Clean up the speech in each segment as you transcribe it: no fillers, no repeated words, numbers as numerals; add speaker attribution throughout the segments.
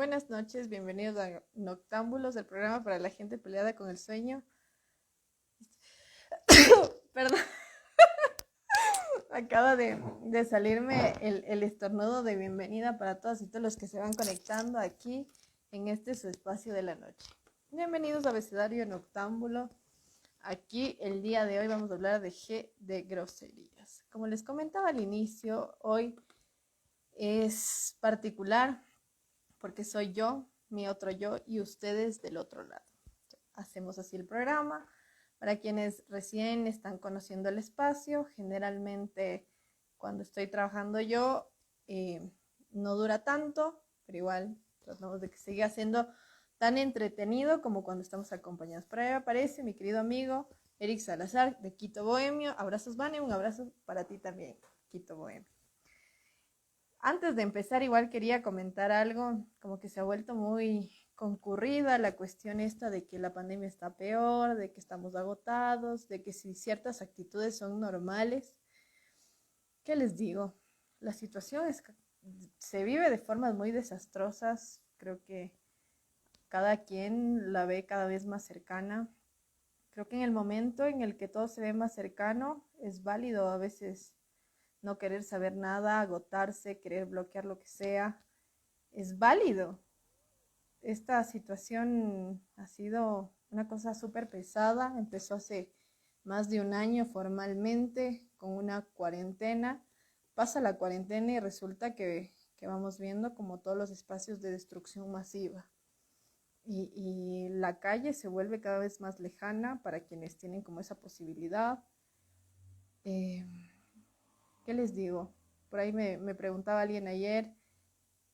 Speaker 1: Buenas noches, bienvenidos a Noctámbulos, el programa para la gente peleada con el sueño. Perdón, acaba de salirme el estornudo de bienvenida para todas y todos los que se van conectando aquí en este su espacio de la noche. Bienvenidos a Abecedario Noctámbulo. Aquí el día de hoy vamos a hablar de G de groserías. Como les comentaba al inicio, hoy es particular porque soy yo, mi otro yo y ustedes del otro lado. Hacemos así el programa. Para quienes recién están conociendo el espacio, generalmente cuando estoy trabajando yo no dura tanto, pero igual tratamos de que siga siendo tan entretenido como cuando estamos acompañados. Por ahí aparece mi querido amigo Eric Salazar de Quito Bohemio. Abrazos, Vane, un abrazo para ti también, Quito Bohemio. Antes de empezar, igual quería comentar algo, como que se ha vuelto muy concurrida la cuestión esta de que la pandemia está peor, de que estamos agotados, de que si ciertas actitudes son normales. ¿Qué les digo? La situación se vive de formas muy desastrosas, creo que cada quien la ve cada vez más cercana. Creo que en el momento en el que todo se ve más cercano, es válido a veces no querer saber nada, agotarse, querer bloquear lo que sea, es válido. Esta situación ha sido una cosa súper pesada, empezó hace más de un año formalmente con una cuarentena, pasa la cuarentena y resulta que vamos viendo como todos los espacios de destrucción masiva y la calle se vuelve cada vez más lejana para quienes tienen como esa posibilidad. Eh, ¿Qué les digo? Por ahí me preguntaba alguien ayer,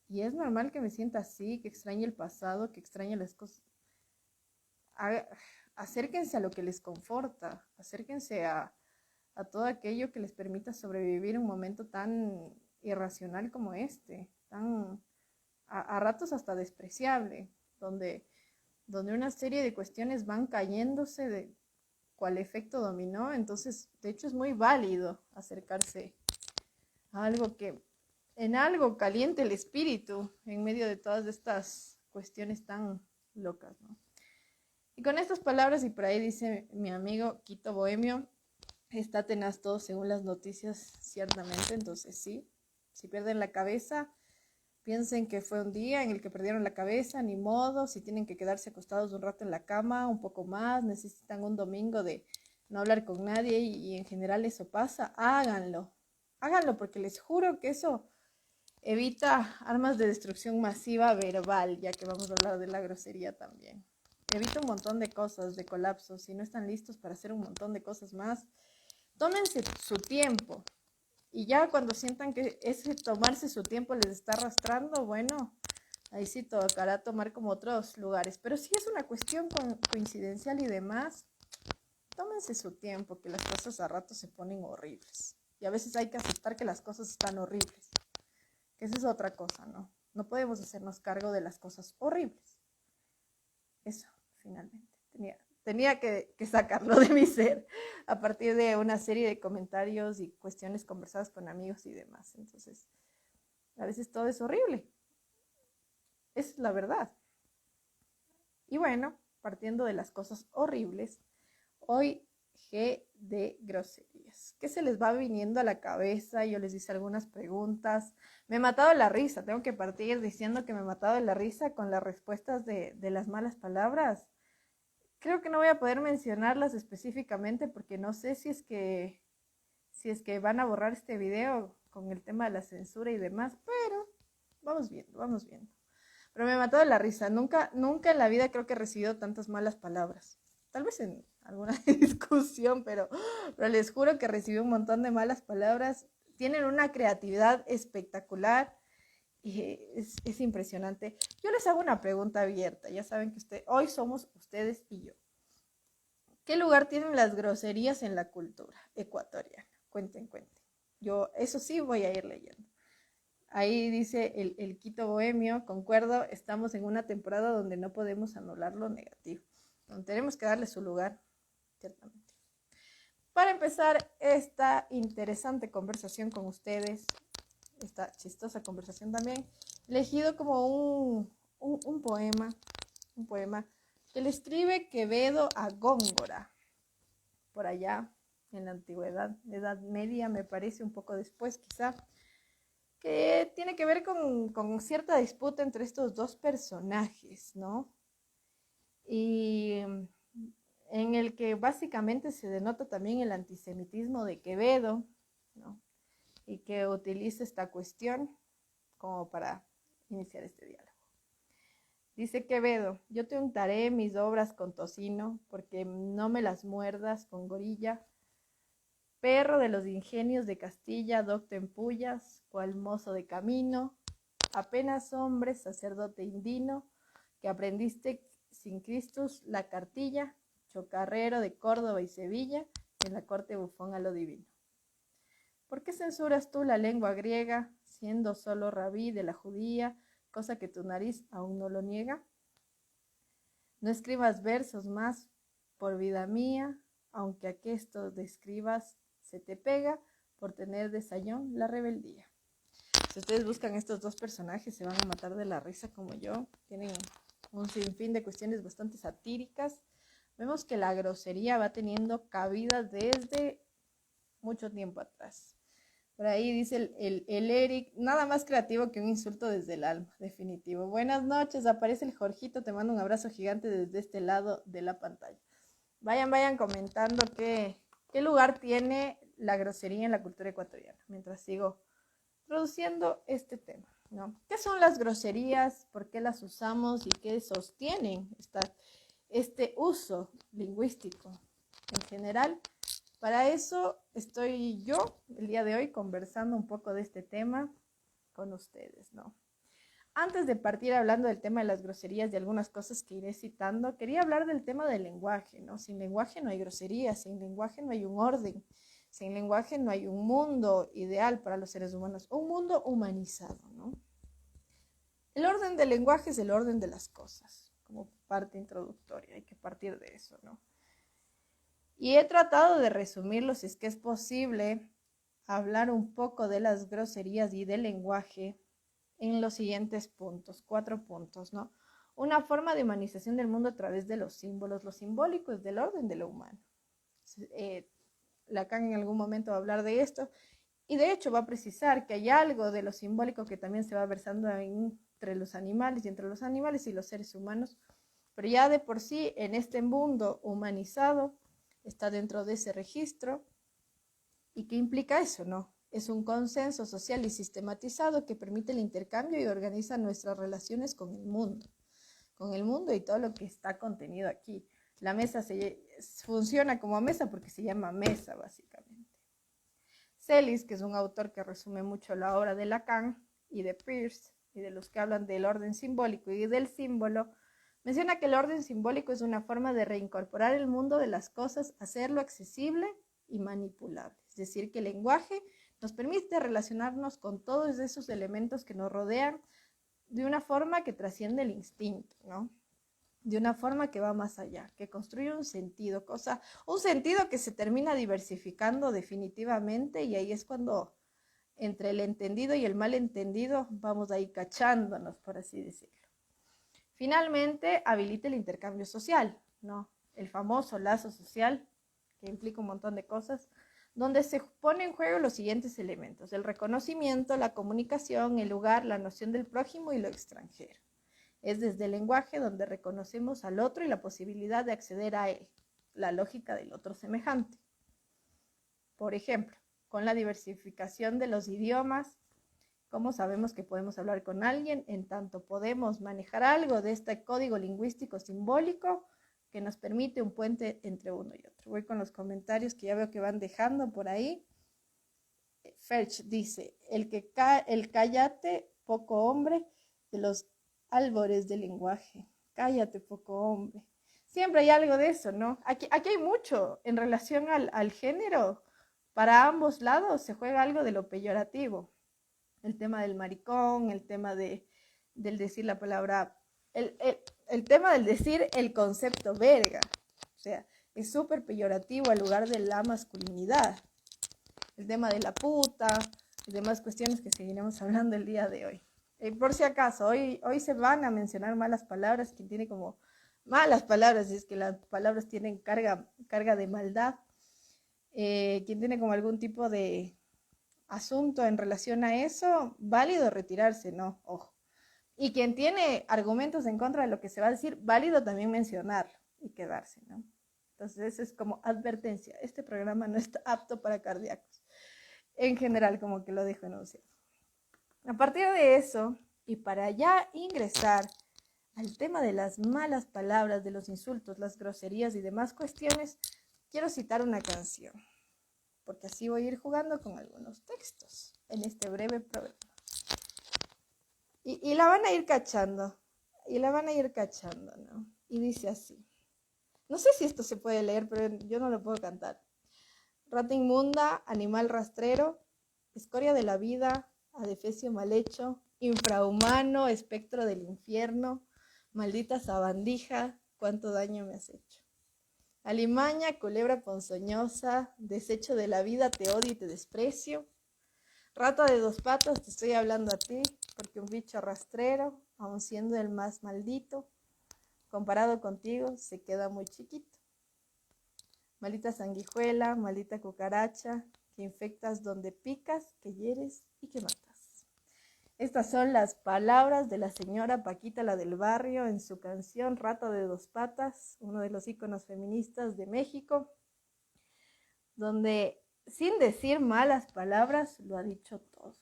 Speaker 1: y es normal que me sienta así, que extrañe el pasado, que extrañe las cosas. Acérquense a lo que les conforta, acérquense a todo aquello que les permita sobrevivir un momento tan irracional como este, tan a ratos hasta despreciable, donde una serie de cuestiones van cayéndose de cual efecto dominó. Entonces, de hecho, es muy válido acercarse a algo que en algo caliente el espíritu en medio de todas estas cuestiones tan locas, ¿no? Y con estas palabras, y por ahí dice mi amigo Quito Bohemio, está tenaz todo según las noticias, ciertamente. Entonces sí, si pierden la cabeza, piensen que fue un día en el que perdieron la cabeza, ni modo. Si tienen que quedarse acostados un rato en la cama, un poco más, necesitan un domingo de no hablar con nadie y en general eso pasa, háganlo. Háganlo porque les juro que eso evita armas de destrucción masiva verbal, ya que vamos a hablar de la grosería también. Evita un montón de cosas, de colapsos. Si no están listos para hacer un montón de cosas más, tómense su tiempo. Y ya cuando sientan que ese tomarse su tiempo les está arrastrando, bueno, ahí sí tocará tomar como otros lugares. Pero si es una cuestión coincidencial y demás, tómense su tiempo, que las cosas a rato se ponen horribles. Y a veces hay que aceptar que las cosas están horribles. Que esa es otra cosa, ¿no? No podemos hacernos cargo de las cosas horribles. Eso, finalmente. Tenía que sacarlo de mi ser a partir de una serie de comentarios y cuestiones conversadas con amigos y demás. Entonces, a veces todo es horrible. Es la verdad. Y bueno, partiendo de las cosas horribles, hoy G de groserías. ¿Qué se les va viniendo a la cabeza? Yo les hice algunas preguntas. Me he matado de la risa. Tengo que partir diciendo que me he matado de la risa con las respuestas de las malas palabras. Creo que no voy a poder mencionarlas específicamente porque no sé si es que van a borrar este video con el tema de la censura y demás, pero vamos viendo, vamos viendo. Pero me mató de la risa. Nunca en la vida creo que he recibido tantas malas palabras. Tal vez en alguna discusión, pero les juro que recibí un montón de malas palabras. Tienen una creatividad espectacular y es impresionante. Yo les hago una pregunta abierta. Ya saben que hoy somos ustedes y yo. ¿Qué lugar tienen las groserías en la cultura ecuatoriana? Cuenten. Yo eso sí voy a ir leyendo. Ahí dice el Quito Bohemio, concuerdo, estamos en una temporada donde no podemos anular lo negativo, donde tenemos que darle su lugar, ciertamente. Para empezar esta interesante conversación con ustedes, esta chistosa conversación también, he elegido como un poema que le escribe Quevedo a Góngora, por allá en la antigüedad, Edad Media, me parece, un poco después quizá, que tiene que ver con cierta disputa entre estos dos personajes, ¿no? Y en el que básicamente se denota también el antisemitismo de Quevedo, ¿no? Y que utiliza esta cuestión como para iniciar este diálogo. Dice Quevedo: yo te untaré mis obras con tocino, porque no me las muerdas con gorilla. Perro de los ingenios de Castilla, docto en pullas, cual mozo de camino, apenas hombre, sacerdote indino, que aprendiste sin Cristus la cartilla, chocarrero de Córdoba y Sevilla, en la corte bufón a lo divino. ¿Por qué censuras tú la lengua griega, siendo solo rabí de la judía, cosa que tu nariz aún no lo niega? No escribas versos más, por vida mía, aunque aquesto describas se te pega, por tener de sayón la rebeldía. Si ustedes buscan estos dos personajes, se van a matar de la risa como yo. Tienen un sinfín de cuestiones bastante satíricas. Vemos que la grosería va teniendo cabida desde mucho tiempo atrás. Por ahí dice el Eric: nada más creativo que un insulto desde el alma, definitivo. Buenas noches, aparece el Jorgito, te mando un abrazo gigante desde este lado de la pantalla. Vayan comentando qué lugar tiene la grosería en la cultura ecuatoriana, mientras sigo produciendo este tema, ¿no? ¿Qué son las groserías? ¿Por qué las usamos? ¿Y qué sostienen este uso lingüístico en general? Para eso estoy yo el día de hoy conversando un poco de este tema con ustedes, ¿no? Antes de partir hablando del tema de las groserías y algunas cosas que iré citando, quería hablar del tema del lenguaje, ¿no? Sin lenguaje no hay groserías, sin lenguaje no hay un orden, sin lenguaje no hay un mundo ideal para los seres humanos, un mundo humanizado, ¿no? El orden del lenguaje es el orden de las cosas, como parte introductoria, hay que partir de eso, ¿no? Y he tratado de resumirlo, si es que es posible, hablar un poco de las groserías y del lenguaje en los siguientes puntos, 4 puntos, ¿no? Una forma de humanización del mundo a través de los símbolos. Lo simbólico es del orden de lo humano. Lacan en algún momento va a hablar de esto y de hecho va a precisar que hay algo de lo simbólico que también se va versando entre los animales y entre los animales y los seres humanos, pero ya de por sí en este mundo humanizado está dentro de ese registro. ¿Y qué implica eso, no? Es un consenso social y sistematizado que permite el intercambio y organiza nuestras relaciones con el mundo y todo lo que está contenido aquí. La mesa funciona como mesa porque se llama mesa, básicamente. Celis, que es un autor que resume mucho la obra de Lacan y de Peirce, y de los que hablan del orden simbólico y del símbolo, menciona que el orden simbólico es una forma de reincorporar el mundo de las cosas, hacerlo accesible y manipulable. Es decir, que el lenguaje nos permite relacionarnos con todos esos elementos que nos rodean de una forma que trasciende el instinto, ¿no? De una forma que va más allá, que construye un sentido, un sentido que se termina diversificando definitivamente, y ahí es cuando entre el entendido y el malentendido vamos ahí cachándonos, por así decirlo. Finalmente, habilita el intercambio social, ¿no? El famoso lazo social, que implica un montón de cosas, donde se pone en juego los siguientes elementos: el reconocimiento, la comunicación, el lugar, la noción del prójimo y lo extranjero. Es desde el lenguaje donde reconocemos al otro y la posibilidad de acceder a él, la lógica del otro semejante. Por ejemplo, con la diversificación de los idiomas, ¿cómo sabemos que podemos hablar con alguien? En tanto podemos manejar algo de este código lingüístico simbólico que nos permite un puente entre uno y otro. Voy con los comentarios que ya veo que van dejando por ahí. Ferch dice: el cállate, poco hombre, de los albores del lenguaje. Cállate, poco hombre. Siempre hay algo de eso, ¿no? Aquí hay mucho en relación al género. Para ambos lados se juega algo de lo peyorativo. El tema del maricón, el tema del decir la palabra, el tema del decir el concepto verga. O sea, es súper peyorativo al lugar de la masculinidad. El tema de la puta y demás cuestiones que seguiremos hablando el día de hoy. Por si acaso, hoy se van a mencionar malas palabras, quien tiene como malas palabras, es que las palabras tienen carga de maldad, quien tiene como algún tipo de asunto en relación a eso, válido retirarse, ¿no? Ojo. Y quien tiene argumentos en contra de lo que se va a decir, válido también mencionarlo y quedarse, ¿no? Entonces, eso es como advertencia. Este programa no está apto para cardíacos. En general, como que lo dejo enunciado. A partir de eso, y para ya ingresar al tema de las malas palabras, de los insultos, las groserías y demás cuestiones, quiero citar una canción, porque así voy a ir jugando con algunos textos en este breve programa. Y la van a ir cachando, ¿no? Y dice así. No sé si esto se puede leer, pero yo no lo puedo cantar. Rata inmunda, animal rastrero, escoria de la vida, adefesio mal hecho, infrahumano, espectro del infierno, maldita sabandija, cuánto daño me has hecho. Alimaña, culebra ponzoñosa, desecho de la vida, te odio y te desprecio. Rata de dos patas, te estoy hablando a ti, porque un bicho rastrero, aun siendo el más maldito, comparado contigo, se queda muy chiquito. Maldita sanguijuela, maldita cucaracha, que infectas donde picas, que hieres y que matas. Estas son las palabras de la señora Paquita, la del barrio, en su canción Rata de dos patas, uno de los íconos feministas de México, donde sin decir malas palabras lo ha dicho todo.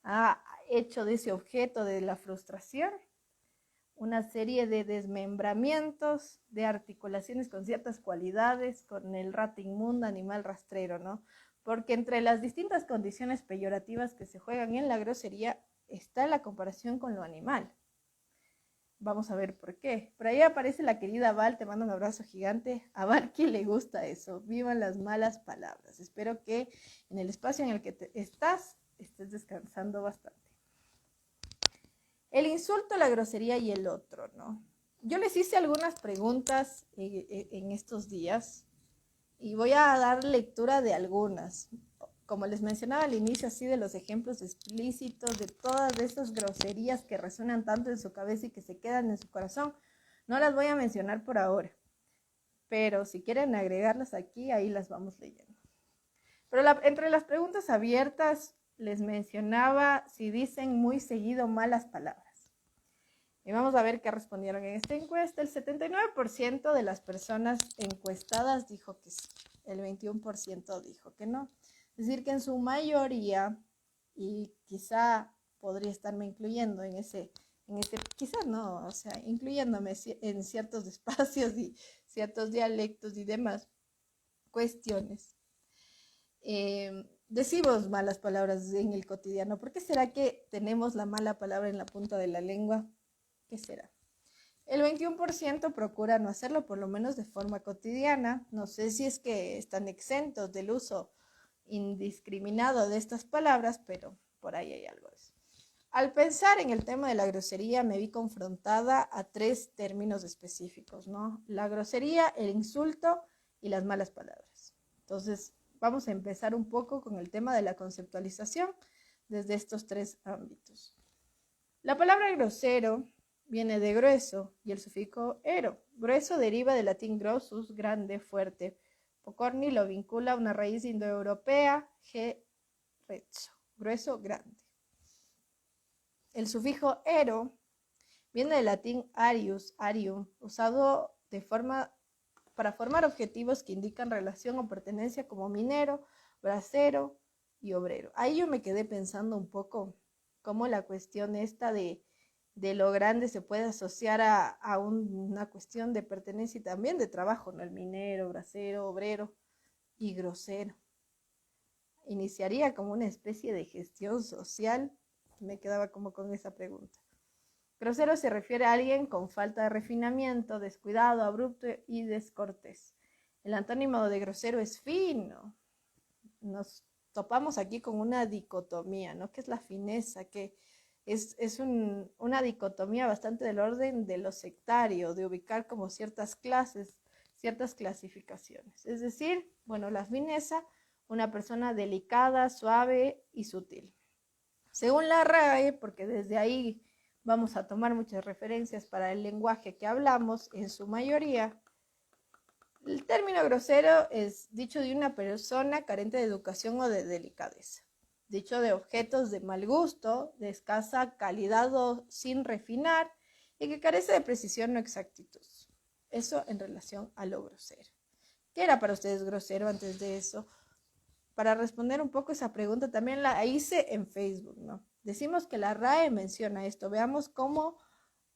Speaker 1: Ha hecho de ese objeto de la frustración una serie de desmembramientos, de articulaciones con ciertas cualidades, con el rata inmunda, animal rastrero, ¿no? Porque entre las distintas condiciones peyorativas que se juegan en la grosería está la comparación con lo animal. Vamos a ver por qué. Por ahí aparece la querida Val, te mando un abrazo gigante. A Val que le gusta eso, vivan las malas palabras. Espero que en el espacio en el que estés descansando bastante. El insulto, la grosería y el otro, ¿no? Yo les hice algunas preguntas en estos días y voy a dar lectura de algunas. Como les mencionaba al inicio, así de los ejemplos explícitos de todas esas groserías que resuenan tanto en su cabeza y que se quedan en su corazón, no las voy a mencionar por ahora. Pero si quieren agregarlas aquí, ahí las vamos leyendo. Pero entre las preguntas abiertas les mencionaba si dicen muy seguido malas palabras. Y vamos a ver qué respondieron en esta encuesta. El 79% de las personas encuestadas dijo que sí. El 21% dijo que no. Es decir, que en su mayoría, y quizá podría estarme incluyendo en ese quizá no, o sea, incluyéndome en ciertos espacios y ciertos dialectos y demás cuestiones. Decimos malas palabras en el cotidiano. ¿Por qué será que tenemos la mala palabra en la punta de la lengua? ¿Qué será? El 21% procura no hacerlo, por lo menos de forma cotidiana. No sé si es que están exentos del uso indiscriminado de estas palabras, pero por ahí hay algo de eso. Al pensar en el tema de la grosería, me vi confrontada a 3 términos específicos, ¿no? La grosería, el insulto y las malas palabras. Entonces, vamos a empezar un poco con el tema de la conceptualización desde estos 3 ámbitos. La palabra grosero viene de grueso y el sufijo ero. Grueso deriva del latín grossus, grande, fuerte. Pocorni lo vincula a una raíz indoeuropea, grezzo, grueso, grande. El sufijo ero viene del latín arius, arium, usado para formar objetivos que indican relación o pertenencia como minero, bracero y obrero. Ahí yo me quedé pensando un poco cómo la cuestión esta de lo grande se puede asociar a una cuestión de pertenencia y también de trabajo, ¿no? El minero, bracero, obrero y grosero. Iniciaría como una especie de gestión social. Me quedaba como con esa pregunta. Grosero se refiere a alguien con falta de refinamiento, descuidado, abrupto y descortés. El antónimo de grosero es fino. Nos topamos aquí con una dicotomía, ¿no? ¿Qué es la fineza? Que es una dicotomía bastante del orden de lo sectario, de ubicar como ciertas clases, ciertas clasificaciones. Es decir, bueno, la fineza, una persona delicada, suave y sutil. Según la RAE, porque desde ahí vamos a tomar muchas referencias para el lenguaje que hablamos, en su mayoría, el término grosero es dicho de una persona carente de educación o de delicadeza, dicho de objetos de mal gusto, de escasa calidad o sin refinar, y que carece de precisión o exactitud. Eso en relación a lo grosero. ¿Qué era para ustedes grosero antes de eso? Para responder un poco esa pregunta, también la hice en Facebook, ¿no? Decimos que la RAE menciona esto. Veamos cómo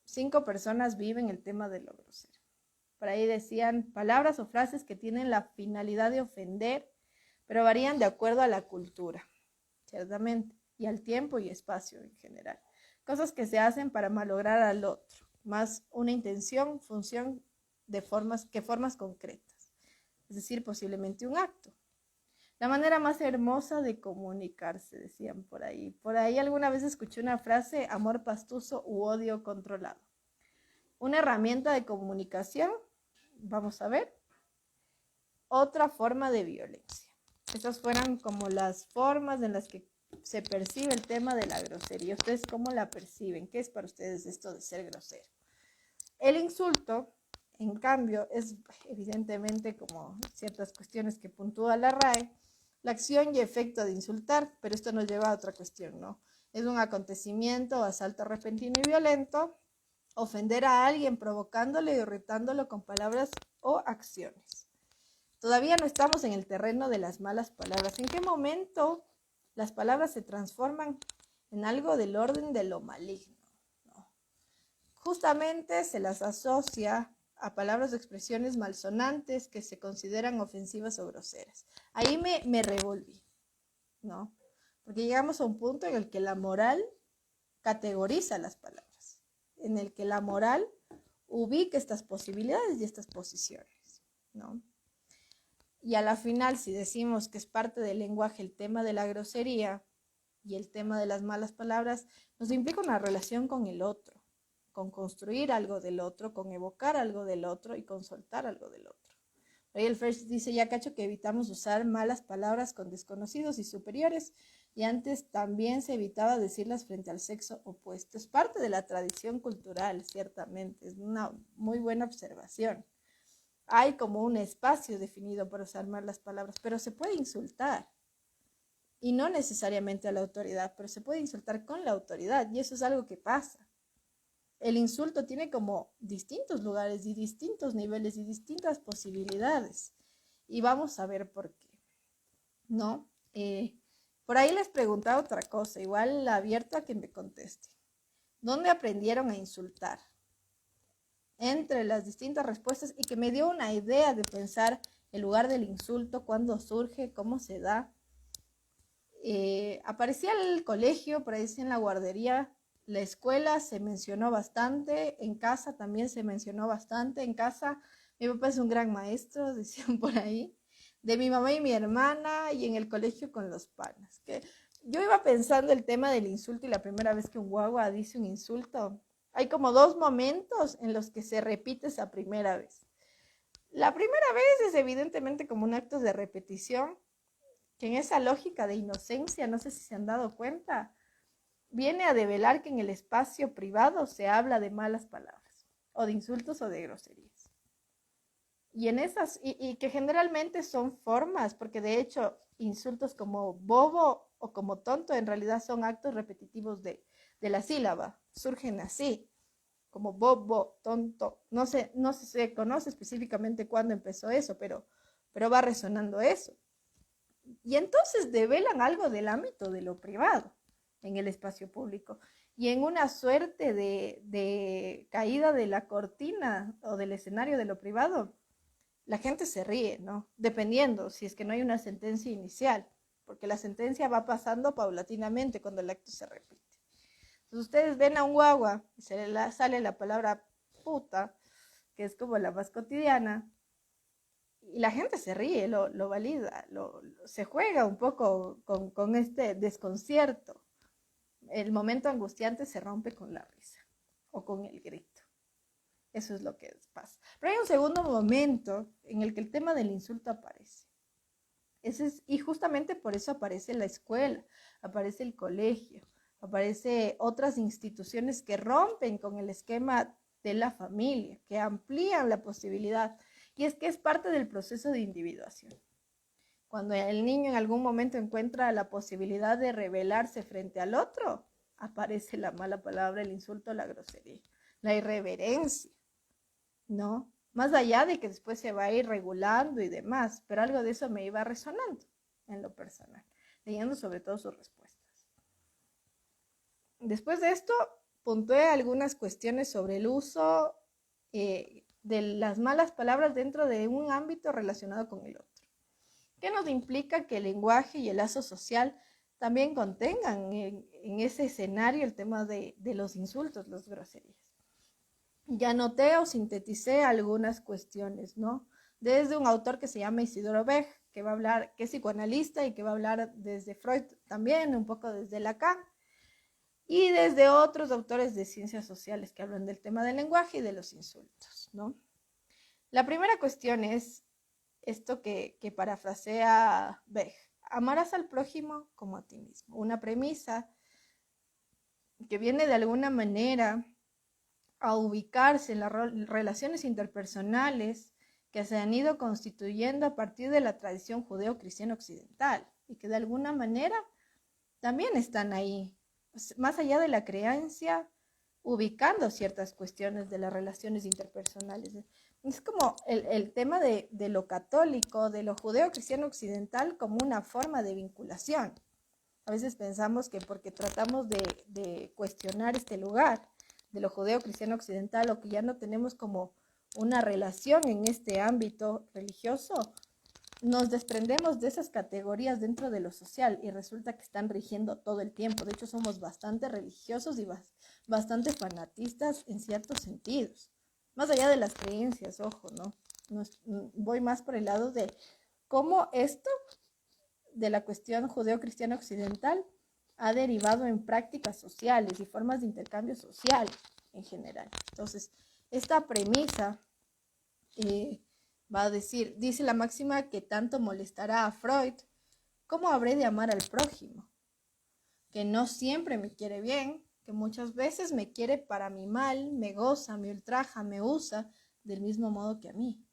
Speaker 1: 5 personas viven el tema de lo grosero. Por ahí decían palabras o frases que tienen la finalidad de ofender, pero varían de acuerdo a la cultura, ciertamente, y al tiempo y espacio en general. Cosas que se hacen para malograr al otro, más una intención, función de formas concretas, es decir, posiblemente un acto. La manera más hermosa de comunicarse, decían por ahí. Por ahí alguna vez escuché una frase, amor pastuso u odio controlado. Una herramienta de comunicación, vamos a ver, otra forma de violencia. Esas fueran como las formas en las que se percibe el tema de la grosería. ¿Ustedes cómo la perciben? ¿Qué es para ustedes esto de ser grosero? El insulto, en cambio, es evidentemente como ciertas cuestiones que puntúa la RAE, la acción y efecto de insultar, pero esto nos lleva a otra cuestión, ¿no? Es un acontecimiento o asalto repentino y violento, ofender a alguien provocándole y irritándolo con palabras o acciones. Todavía no estamos en el terreno de las malas palabras. ¿En qué momento las palabras se transforman en algo del orden de lo maligno? ¿No? Justamente se las asocia a palabras o expresiones malsonantes que se consideran ofensivas o groseras. Ahí me revolví, ¿no? Porque llegamos a un punto en el que la moral categoriza las palabras, en el que la moral ubica estas posibilidades y estas posiciones, ¿no? Y a la final, si decimos que es parte del lenguaje el tema de la grosería y el tema de las malas palabras, nos implica una relación con el otro, con construir algo del otro, con evocar algo del otro y con soltar algo del otro. Ahí el Fresh dice, ya cacho que evitamos usar malas palabras con desconocidos y superiores, y antes también se evitaba decirlas frente al sexo opuesto. Es parte de la tradición cultural, ciertamente, es una muy buena observación. Hay como un espacio definido para usar malas palabras, pero se puede insultar. Y no necesariamente a la autoridad, pero se puede insultar con la autoridad, y eso es algo que pasa. El insulto tiene como distintos lugares y distintos niveles y distintas posibilidades. Y vamos a ver por qué, ¿no? Por ahí les preguntaba otra cosa, igual abierto a que me conteste. ¿Dónde aprendieron a insultar? Entre las distintas respuestas, y que me dio una idea de pensar el lugar del insulto, cuándo surge, cómo se da. Aparecía el colegio, por ahí en la guardería. La escuela se mencionó bastante, en casa también se mencionó bastante. En casa, mi papá es un gran maestro, decían por ahí, de mi mamá y mi hermana, y en el colegio con los panas. Que yo iba pensando el tema del insulto, y la primera vez que un guagua dice un insulto, hay como 2 momentos en los que se repite esa primera vez. La primera vez es evidentemente como un acto de repetición, que en esa lógica de inocencia, no sé si se han dado cuenta, viene a develar que en el espacio privado se habla de malas palabras, o de insultos o de groserías. Y en esas, y que generalmente son formas, porque de hecho insultos como bobo o como tonto en realidad son actos repetitivos de la sílaba, surgen así, como bobo, tonto. No se conoce específicamente cuándo empezó eso, pero va resonando eso. Y entonces develan algo del ámbito de lo privado en el espacio público. Y en una suerte de caída de la cortina o del escenario de lo privado, la gente se ríe, ¿no? Dependiendo si es que no hay una sentencia inicial, porque la sentencia va pasando paulatinamente cuando el acto se repite. Entonces ustedes ven a un guagua y sale la palabra puta, que es como la más cotidiana, y la gente se ríe, lo valida, se juega un poco con este desconcierto. El momento angustiante se rompe con la risa o con el grito. Eso es lo que pasa. Pero hay un segundo momento en el que el tema del insulto aparece. Y justamente por eso aparece la escuela, aparece el colegio, aparece otras instituciones que rompen con el esquema de la familia, que amplían la posibilidad. Y es que es parte del proceso de individuación. Cuando el niño en algún momento encuentra la posibilidad de rebelarse frente al otro, aparece la mala palabra, el insulto, la grosería, la irreverencia, ¿no? Más allá de que después se va a ir regulando y demás, pero algo de eso me iba resonando en lo personal, leyendo sobre todo sus respuestas. Después de esto, puntué algunas cuestiones sobre el uso de las malas palabras dentro de un ámbito relacionado con el otro. ¿Qué nos implica que el lenguaje y el lazo social también contengan en ese escenario el tema de los insultos, las groserías? Ya noté o sinteticé algunas cuestiones, ¿no? Desde un autor que se llama Isidoro Beck, que va a hablar, que es psicoanalista y que va a hablar desde Freud también, un poco desde Lacan, y desde otros autores de ciencias sociales que hablan del tema del lenguaje y de los insultos, ¿no? La primera cuestión es esto que parafrasea Beck: amarás al prójimo como a ti mismo. Una premisa que viene de alguna manera a ubicarse en las relaciones interpersonales que se han ido constituyendo a partir de la tradición judeo-cristiana occidental y que de alguna manera también están ahí, más allá de la creencia, ubicando ciertas cuestiones de las relaciones interpersonales. Es como el tema de lo católico, de lo judeo-cristiano occidental como una forma de vinculación. A veces pensamos que porque tratamos de cuestionar este lugar de lo judeo-cristiano occidental, o que ya no tenemos como una relación en este ámbito religioso, nos desprendemos de esas categorías dentro de lo social y resulta que están rigiendo todo el tiempo. De hecho, somos bastante religiosos y bastante fanatistas en ciertos sentidos. Más allá de las creencias, ojo, ¿no? Voy más por el lado de cómo esto de la cuestión judeo-cristiana occidental ha derivado en prácticas sociales y formas de intercambio social en general. Entonces, esta premisa va a decir, dice la máxima que tanto molestará a Freud: ¿cómo habré de amar al prójimo? Que no siempre me quiere bien, que muchas veces me quiere para mi mal, me goza, me ultraja, me usa del mismo modo que a mí.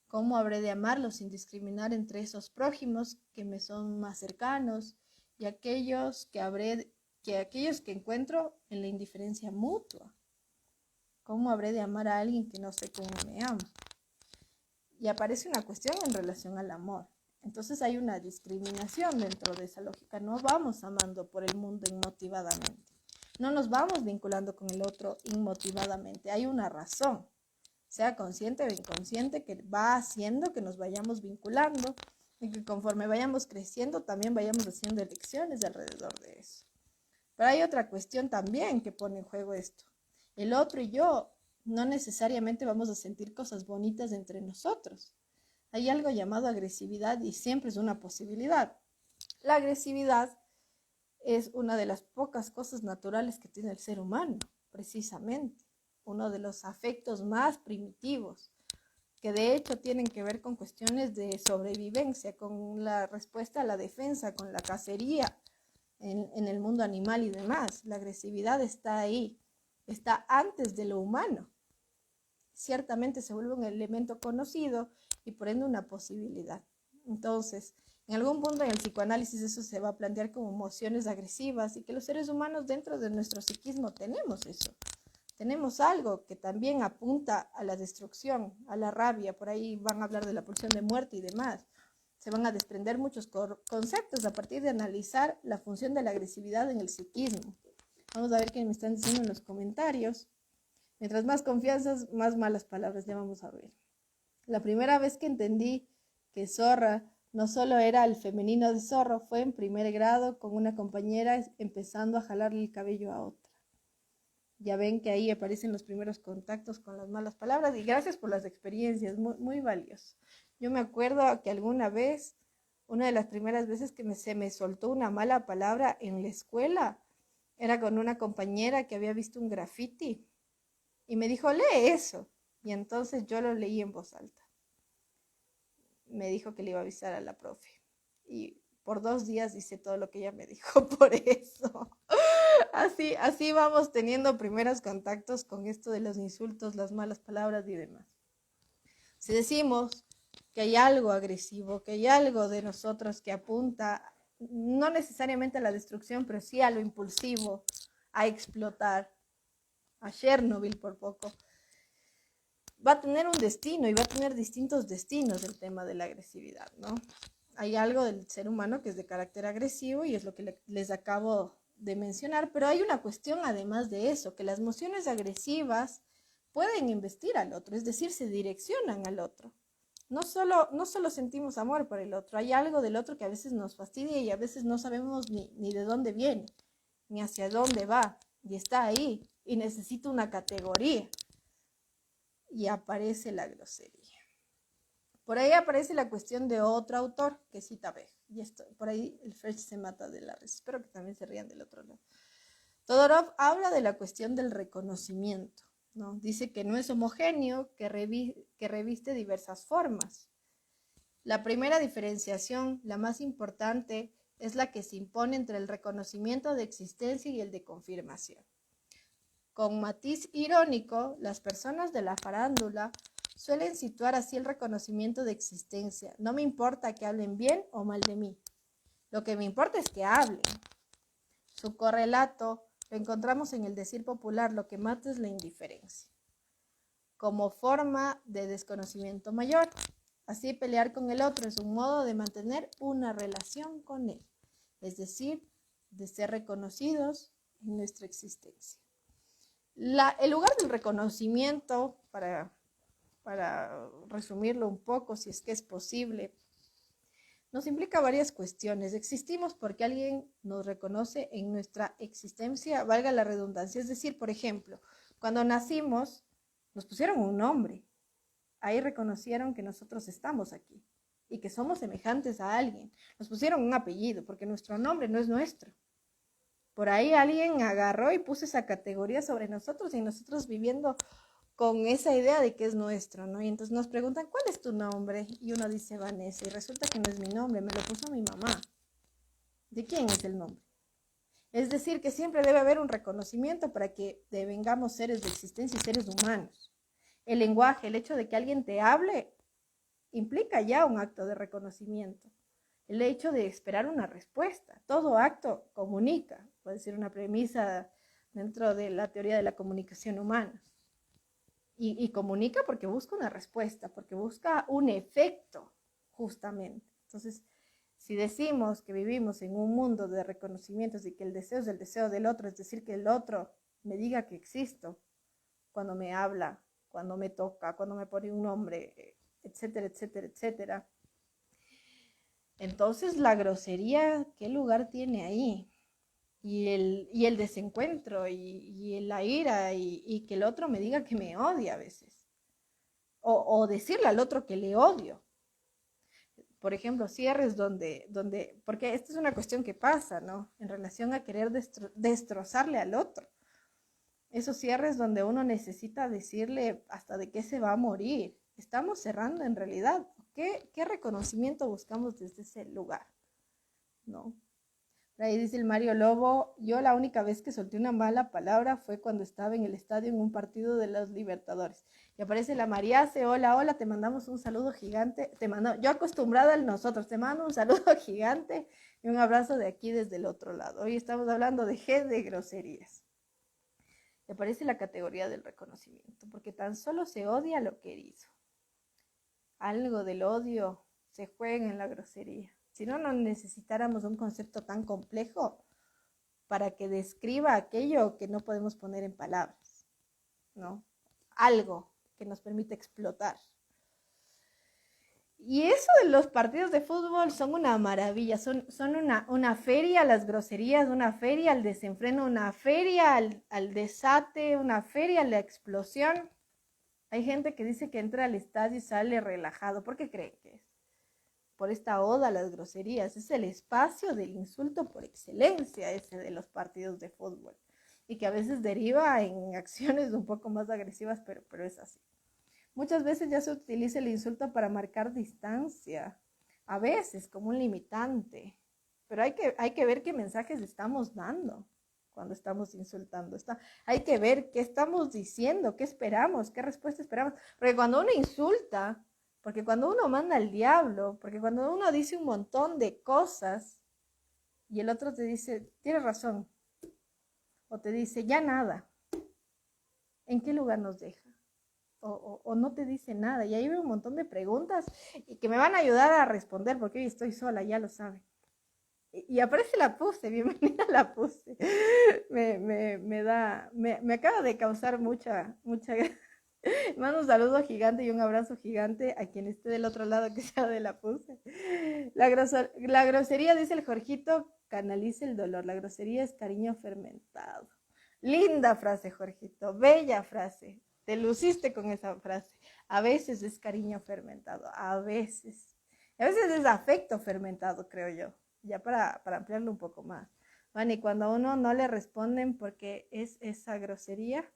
Speaker 1: ¿Cómo habré de amarlo sin discriminar entre esos prójimos que me son más cercanos y aquellos que encuentro en la indiferencia mutua? ¿Cómo habré de amar a alguien que no sé cómo me ama? Y aparece una cuestión en relación al amor. Entonces hay una discriminación dentro de esa lógica. No vamos amando por el mundo inmotivadamente. No nos vamos vinculando con el otro inmotivadamente. Hay una razón, sea consciente o inconsciente, que va haciendo que nos vayamos vinculando y que conforme vayamos creciendo también vayamos haciendo elecciones alrededor de eso. Pero hay otra cuestión también que pone en juego esto. El otro y yo no necesariamente vamos a sentir cosas bonitas entre nosotros. Hay algo llamado agresividad y siempre es una posibilidad. La agresividad es una de las pocas cosas naturales que tiene el ser humano, precisamente. Uno de los afectos más primitivos, que de hecho tienen que ver con cuestiones de sobrevivencia, con la respuesta a la defensa, con la cacería en el mundo animal y demás. La agresividad está ahí, está antes de lo humano. Ciertamente se vuelve un elemento conocido y por ende una posibilidad. Entonces, en algún punto en el psicoanálisis eso se va a plantear como emociones agresivas, y que los seres humanos dentro de nuestro psiquismo tenemos eso. Tenemos algo que también apunta a la destrucción, a la rabia. Por ahí van a hablar de la pulsión de muerte y demás. Se van a desprender muchos conceptos a partir de analizar la función de la agresividad en el psiquismo. Vamos a ver qué me están diciendo en los comentarios. Mientras más confianzas, más malas palabras, ya vamos a ver. La primera vez que entendí que zorra no solo era el femenino de zorro fue en primer grado con una compañera empezando a jalarle el cabello a otra. Ya ven que ahí aparecen los primeros contactos con las malas palabras, y gracias por las experiencias, muy, muy valioso. Yo me acuerdo que alguna vez, una de las primeras veces que se me soltó una mala palabra en la escuela, era con una compañera que había visto un graffiti y me dijo, lee eso. Y entonces yo lo leí en voz alta. Me dijo que le iba a avisar a la profe. Y por 2 días hice todo lo que ella me dijo por eso. Así vamos teniendo primeros contactos con esto de los insultos, las malas palabras y demás. Si decimos que hay algo agresivo, que hay algo de nosotros que apunta no necesariamente a la destrucción, pero sí a lo impulsivo, a explotar, a Chernobyl por poco, va a tener un destino y va a tener distintos destinos el tema de la agresividad, ¿no? Hay algo del ser humano que es de carácter agresivo y es lo que les acabo de mencionar, pero hay una cuestión además de eso, que las emociones agresivas pueden investir al otro, es decir, se direccionan al otro. No solo sentimos amor por el otro, hay algo del otro que a veces nos fastidia y a veces no sabemos ni de dónde viene, ni hacia dónde va, y está ahí, y necesita una categoría, y aparece la grosería. Por ahí aparece la cuestión de otro autor que cita Beck, y esto, por ahí el Fresh se mata de la risa, espero que también se rían del otro lado. Todorov habla de la cuestión del reconocimiento, ¿no? Dice que no es homogéneo, que reviste diversas formas. La primera diferenciación, la más importante, es la que se impone entre el reconocimiento de existencia y el de confirmación. Con matiz irónico, las personas de la farándula suelen situar así el reconocimiento de existencia. No me importa que hablen bien o mal de mí. Lo que me importa es que hablen. Su correlato lo encontramos en el decir popular, lo que mata es la indiferencia, como forma de desconocimiento mayor. Así pelear con el otro es un modo de mantener una relación con él, es decir, de ser reconocidos en nuestra existencia. El lugar del reconocimiento, para resumirlo un poco, si es que es posible, nos implica varias cuestiones. Existimos porque alguien nos reconoce en nuestra existencia, valga la redundancia. Es decir, por ejemplo, cuando nacimos, nos pusieron un nombre. Ahí reconocieron que nosotros estamos aquí y que somos semejantes a alguien. Nos pusieron un apellido porque nuestro nombre no es nuestro. Por ahí alguien agarró y puso esa categoría sobre nosotros y nosotros viviendo con esa idea de que es nuestro, ¿no? Y entonces nos preguntan, ¿cuál es tu nombre? Y uno dice Vanessa y resulta que no es mi nombre, me lo puso mi mamá. ¿De quién es el nombre? Es decir, que siempre debe haber un reconocimiento para que devengamos seres de existencia y seres humanos. El lenguaje, el hecho de que alguien te hable, implica ya un acto de reconocimiento. El hecho de esperar una respuesta. Todo acto comunica, puede ser una premisa dentro de la teoría de la comunicación humana. Y comunica porque busca una respuesta, porque busca un efecto, justamente. Entonces, si decimos que vivimos en un mundo de reconocimientos y que el deseo es el deseo del otro, es decir, que el otro me diga que existo cuando me habla, cuando me toca, cuando me pone un nombre, etcétera, etcétera, etcétera. Entonces, la grosería, ¿qué lugar tiene ahí? Y el desencuentro y la ira y que el otro me diga que me odia a veces. O decirle al otro que le odio. Por ejemplo, cierres porque esta es una cuestión que pasa, ¿no? En relación a querer destrozarle al otro. Esos cierres donde uno necesita decirle hasta de qué se va a morir. Estamos cerrando en realidad. ¿Qué reconocimiento buscamos desde ese lugar? ¿No? Ahí dice el Mario Lobo, yo la única vez que solté una mala palabra fue cuando estaba en el estadio en un partido de los Libertadores. Y aparece la Mariace, hola, hola, te mandamos un saludo gigante. Yo acostumbrada a nosotros, te mando un saludo gigante y un abrazo de aquí desde el otro lado. Hoy estamos hablando de G de groserías. Y aparece la categoría del reconocimiento, porque tan solo se odia lo querido. Algo del odio se juega en la grosería. Si no, no necesitáramos un concepto tan complejo para que describa aquello que no podemos poner en palabras, ¿no? Algo que nos permite explotar. Y eso de los partidos de fútbol son una maravilla, son una feria a las groserías, una feria al desenfreno, una feria al desate, una feria a la explosión. Hay gente que dice que entra al estadio y sale relajado. ¿Por qué creen que es? Por esta oda a las groserías. Es el espacio del insulto por excelencia ese de los partidos de fútbol. Y que a veces deriva en acciones un poco más agresivas, pero es así. Muchas veces ya se utiliza el insulto para marcar distancia. A veces como un limitante. Pero hay que ver qué mensajes estamos dando. cuando estamos insultando. Hay que ver qué estamos diciendo, qué esperamos, qué respuesta esperamos. Porque cuando uno insulta, porque cuando uno manda al diablo, porque cuando uno dice un montón de cosas y el otro te dice, tienes razón, o te dice, ya nada, ¿en qué lugar nos deja? O no te dice nada. Y ahí veo un montón de preguntas y que me van a ayudar a responder porque hoy estoy sola, ya lo saben. Y aparece la puse, bienvenida a la puse. Me acaba de causar mucha. Mando un saludo gigante y un abrazo gigante a quien esté del otro lado que sea de la puse. La grosería, dice el Jorgito, canaliza el dolor. La grosería es cariño fermentado. Linda frase, Jorgito, bella frase. Te luciste con esa frase. A veces es cariño fermentado, a veces. A veces es afecto fermentado, creo yo. Ya para ampliarlo un poco más. Bueno, y cuando a uno no le responden porque es esa grosería,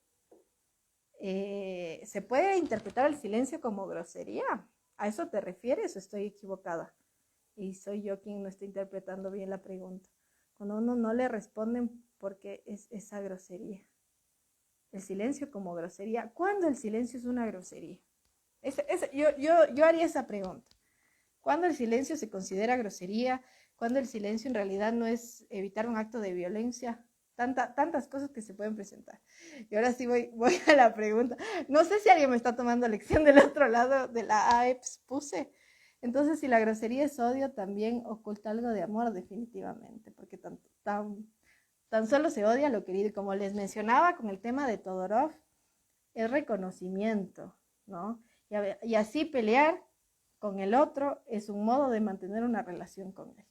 Speaker 1: ¿se puede interpretar el silencio como grosería? ¿A eso te refieres o estoy equivocada? Y soy yo quien no está interpretando bien la pregunta. Cuando a uno no le responden porque es esa grosería. El silencio como grosería. ¿Cuándo el silencio es una grosería? Yo haría esa pregunta. ¿Cuándo el silencio se considera grosería? ¿Cuándo el silencio en realidad no es evitar un acto de violencia? Tantas cosas que se pueden presentar. Y ahora sí voy a la pregunta. No sé si alguien me está tomando lección del otro lado de la AEPS puse. Entonces, si la grosería es odio, también oculta algo de amor, definitivamente, porque tan solo se odia lo querido. Y como les mencionaba con el tema de Todorov, es reconocimiento, ¿no? Y así pelear con el otro es un modo de mantener una relación con él.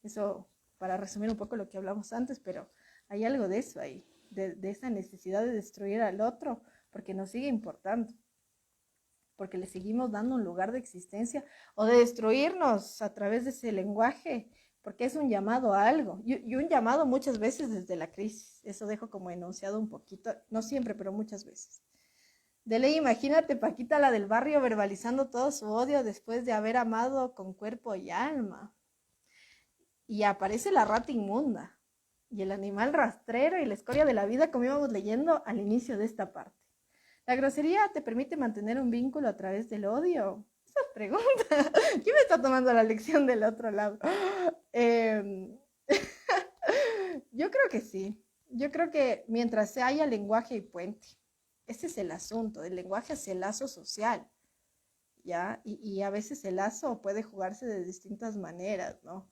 Speaker 1: Eso para resumir un poco lo que hablamos antes, pero hay algo de eso ahí, de esa necesidad de destruir al otro, porque nos sigue importando, porque le seguimos dando un lugar de existencia, o de destruirnos a través de ese lenguaje, porque es un llamado a algo, y un llamado muchas veces desde la crisis. Eso dejo como enunciado un poquito, no siempre, pero muchas veces. De ley, imagínate Paquita, la del barrio, verbalizando todo su odio después de haber amado con cuerpo y alma. Y aparece la rata inmunda y el animal rastrero y la escoria de la vida, como íbamos leyendo al inicio de esta parte. ¿La grosería te permite mantener un vínculo a través del odio? Esa pregunta. ¿Quién me está tomando la lección del otro lado? Yo creo que sí. Yo creo que mientras haya lenguaje y puente, ese es el asunto. El lenguaje es el lazo social, ¿ya? Y a veces el lazo puede jugarse de distintas maneras, ¿no?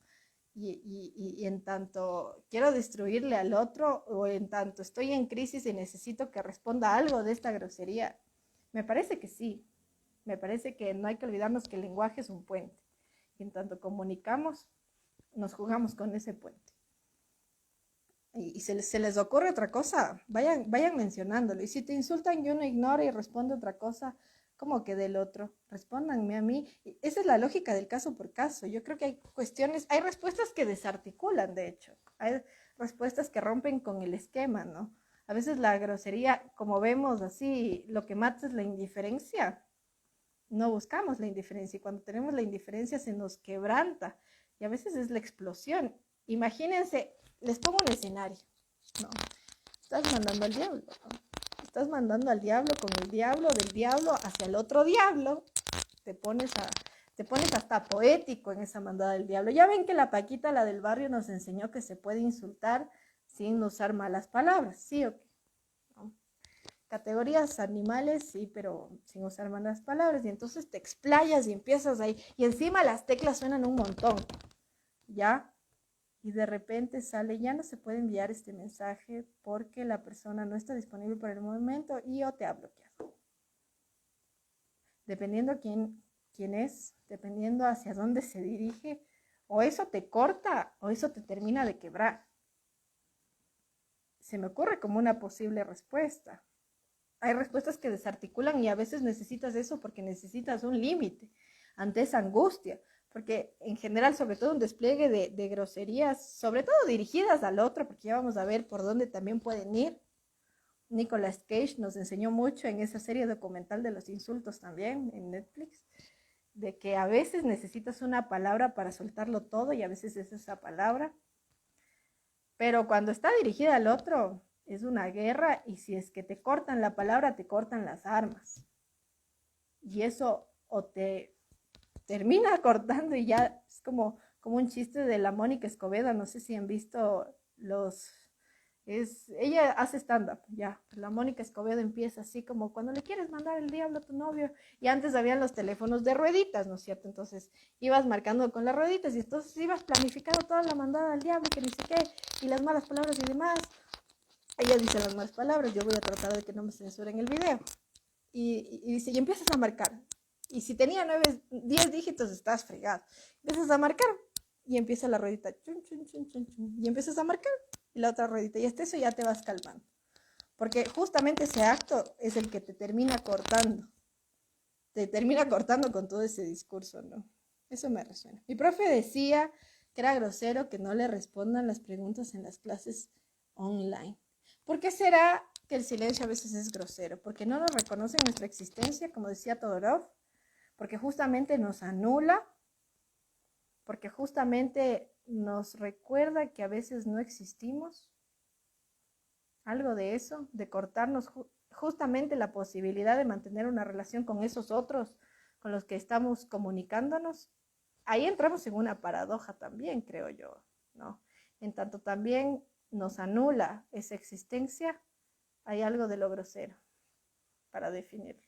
Speaker 1: Y en tanto quiero destruirle al otro o en tanto estoy en crisis y necesito que responda algo de esta grosería, me parece que sí. Me parece que no hay que olvidarnos que el lenguaje es un puente. Y en tanto comunicamos, nos jugamos con ese puente. Y se les ocurre otra cosa, vayan mencionándolo. Y si te insultan y uno ignora y responde otra cosa, como que del otro, respóndanme a mí. Esa es la lógica del caso por caso. Yo creo que hay cuestiones, hay respuestas que desarticulan, de hecho. Hay respuestas que rompen con el esquema, ¿no? A veces la grosería, como vemos así, lo que mata es la indiferencia. No buscamos la indiferencia y cuando tenemos la indiferencia se nos quebranta y a veces es la explosión. Imagínense, les pongo un escenario, ¿no? Estás mandando al diablo, ¿no? Estás mandando al diablo con el diablo, del diablo hacia el otro diablo. Te pones hasta poético en esa mandada del diablo. Ya ven que la Paquita, la del barrio, nos enseñó que se puede insultar sin usar malas palabras, ¿sí o qué? ¿No? Categorías animales, sí, pero sin usar malas palabras. Y entonces te explayas y empiezas ahí. Y encima las teclas suenan un montón, ¿ya? Y de repente sale, ya no se puede enviar este mensaje porque la persona no está disponible por el momento y o te ha bloqueado. Dependiendo quién es, dependiendo hacia dónde se dirige, o eso te corta o eso te termina de quebrar. Se me ocurre como una posible respuesta. Hay respuestas que desarticulan y a veces necesitas eso porque necesitas un límite ante esa angustia. Porque en general, sobre todo un despliegue de groserías, sobre todo dirigidas al otro, porque ya vamos a ver por dónde también pueden ir. Nicolas Cage nos enseñó mucho en esa serie documental de los insultos también en Netflix, de que a veces necesitas una palabra para soltarlo todo y a veces es esa palabra. Pero cuando está dirigida al otro, es una guerra y si es que te cortan la palabra, te cortan las armas. Y eso o te termina cortando y ya es como un chiste de la Mónica Escobedo, no sé si han visto ella hace stand-up, ya, la Mónica Escobedo empieza así como cuando le quieres mandar el diablo a tu novio, y antes habían los teléfonos de rueditas, ¿no es cierto? Entonces ibas marcando con las rueditas y entonces ibas planificando toda la mandada al diablo, que ni sé qué, y las malas palabras y demás. Ella dice las malas palabras, yo voy a tratar de que no me censuren el video. Y dice, y empiezas a marcar. Y si tenía 10 dígitos, estás fregado. Empiezas a marcar y empieza la ruedita. Chun, chun, chun, chun, chun, y empiezas a marcar y la otra ruedita. Y hasta eso ya te vas calmando. Porque justamente ese acto es el que te termina cortando. Te termina cortando con todo ese discurso, ¿no? Eso me resuena. Mi profe decía que era grosero que no le respondan las preguntas en las clases online. ¿Por qué será que el silencio a veces es grosero? Porque no nos reconocen nuestra existencia, como decía Todorov, porque justamente nos anula, porque justamente nos recuerda que a veces no existimos. Algo de eso, de cortarnos justamente la posibilidad de mantener una relación con esos otros con los que estamos comunicándonos. Ahí entramos en una paradoja también, creo yo, ¿no? En tanto también nos anula esa existencia, hay algo de lo grosero para definirlo.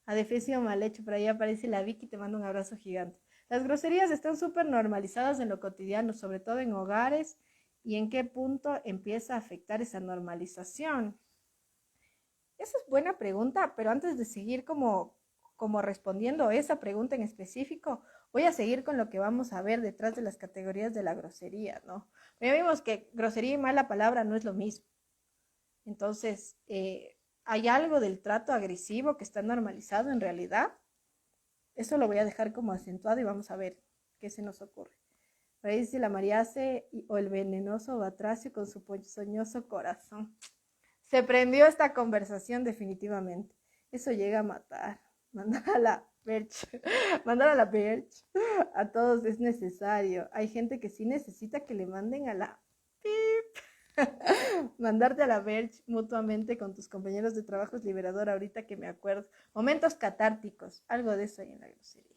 Speaker 1: A definición mal hecho, por ahí aparece la Vicky, te mando un abrazo gigante. Las groserías están súper normalizadas en lo cotidiano, sobre todo en hogares, y en qué punto empieza a afectar esa normalización. Esa es buena pregunta, pero antes de seguir como respondiendo esa pregunta en específico, voy a seguir con lo que vamos a ver detrás de las categorías de la grosería, ¿no? Ya vimos que grosería y mala palabra no es lo mismo. Entonces, ¿hay algo del trato agresivo que está normalizado en realidad? Eso lo voy a dejar como acentuado y vamos a ver qué se nos ocurre. Por ahí dice la Mariace o el venenoso Batracio con su ponzoñoso corazón. Se prendió esta conversación definitivamente. Eso llega a matar. Mandar a la perch. Mandar a la perch. A todos es necesario. Hay gente que sí necesita que le manden a la pip. Mandarte a la verge mutuamente con tus compañeros de trabajo es liberador ahorita que me acuerdo. Momentos catárticos. Algo de eso hay en la grosería.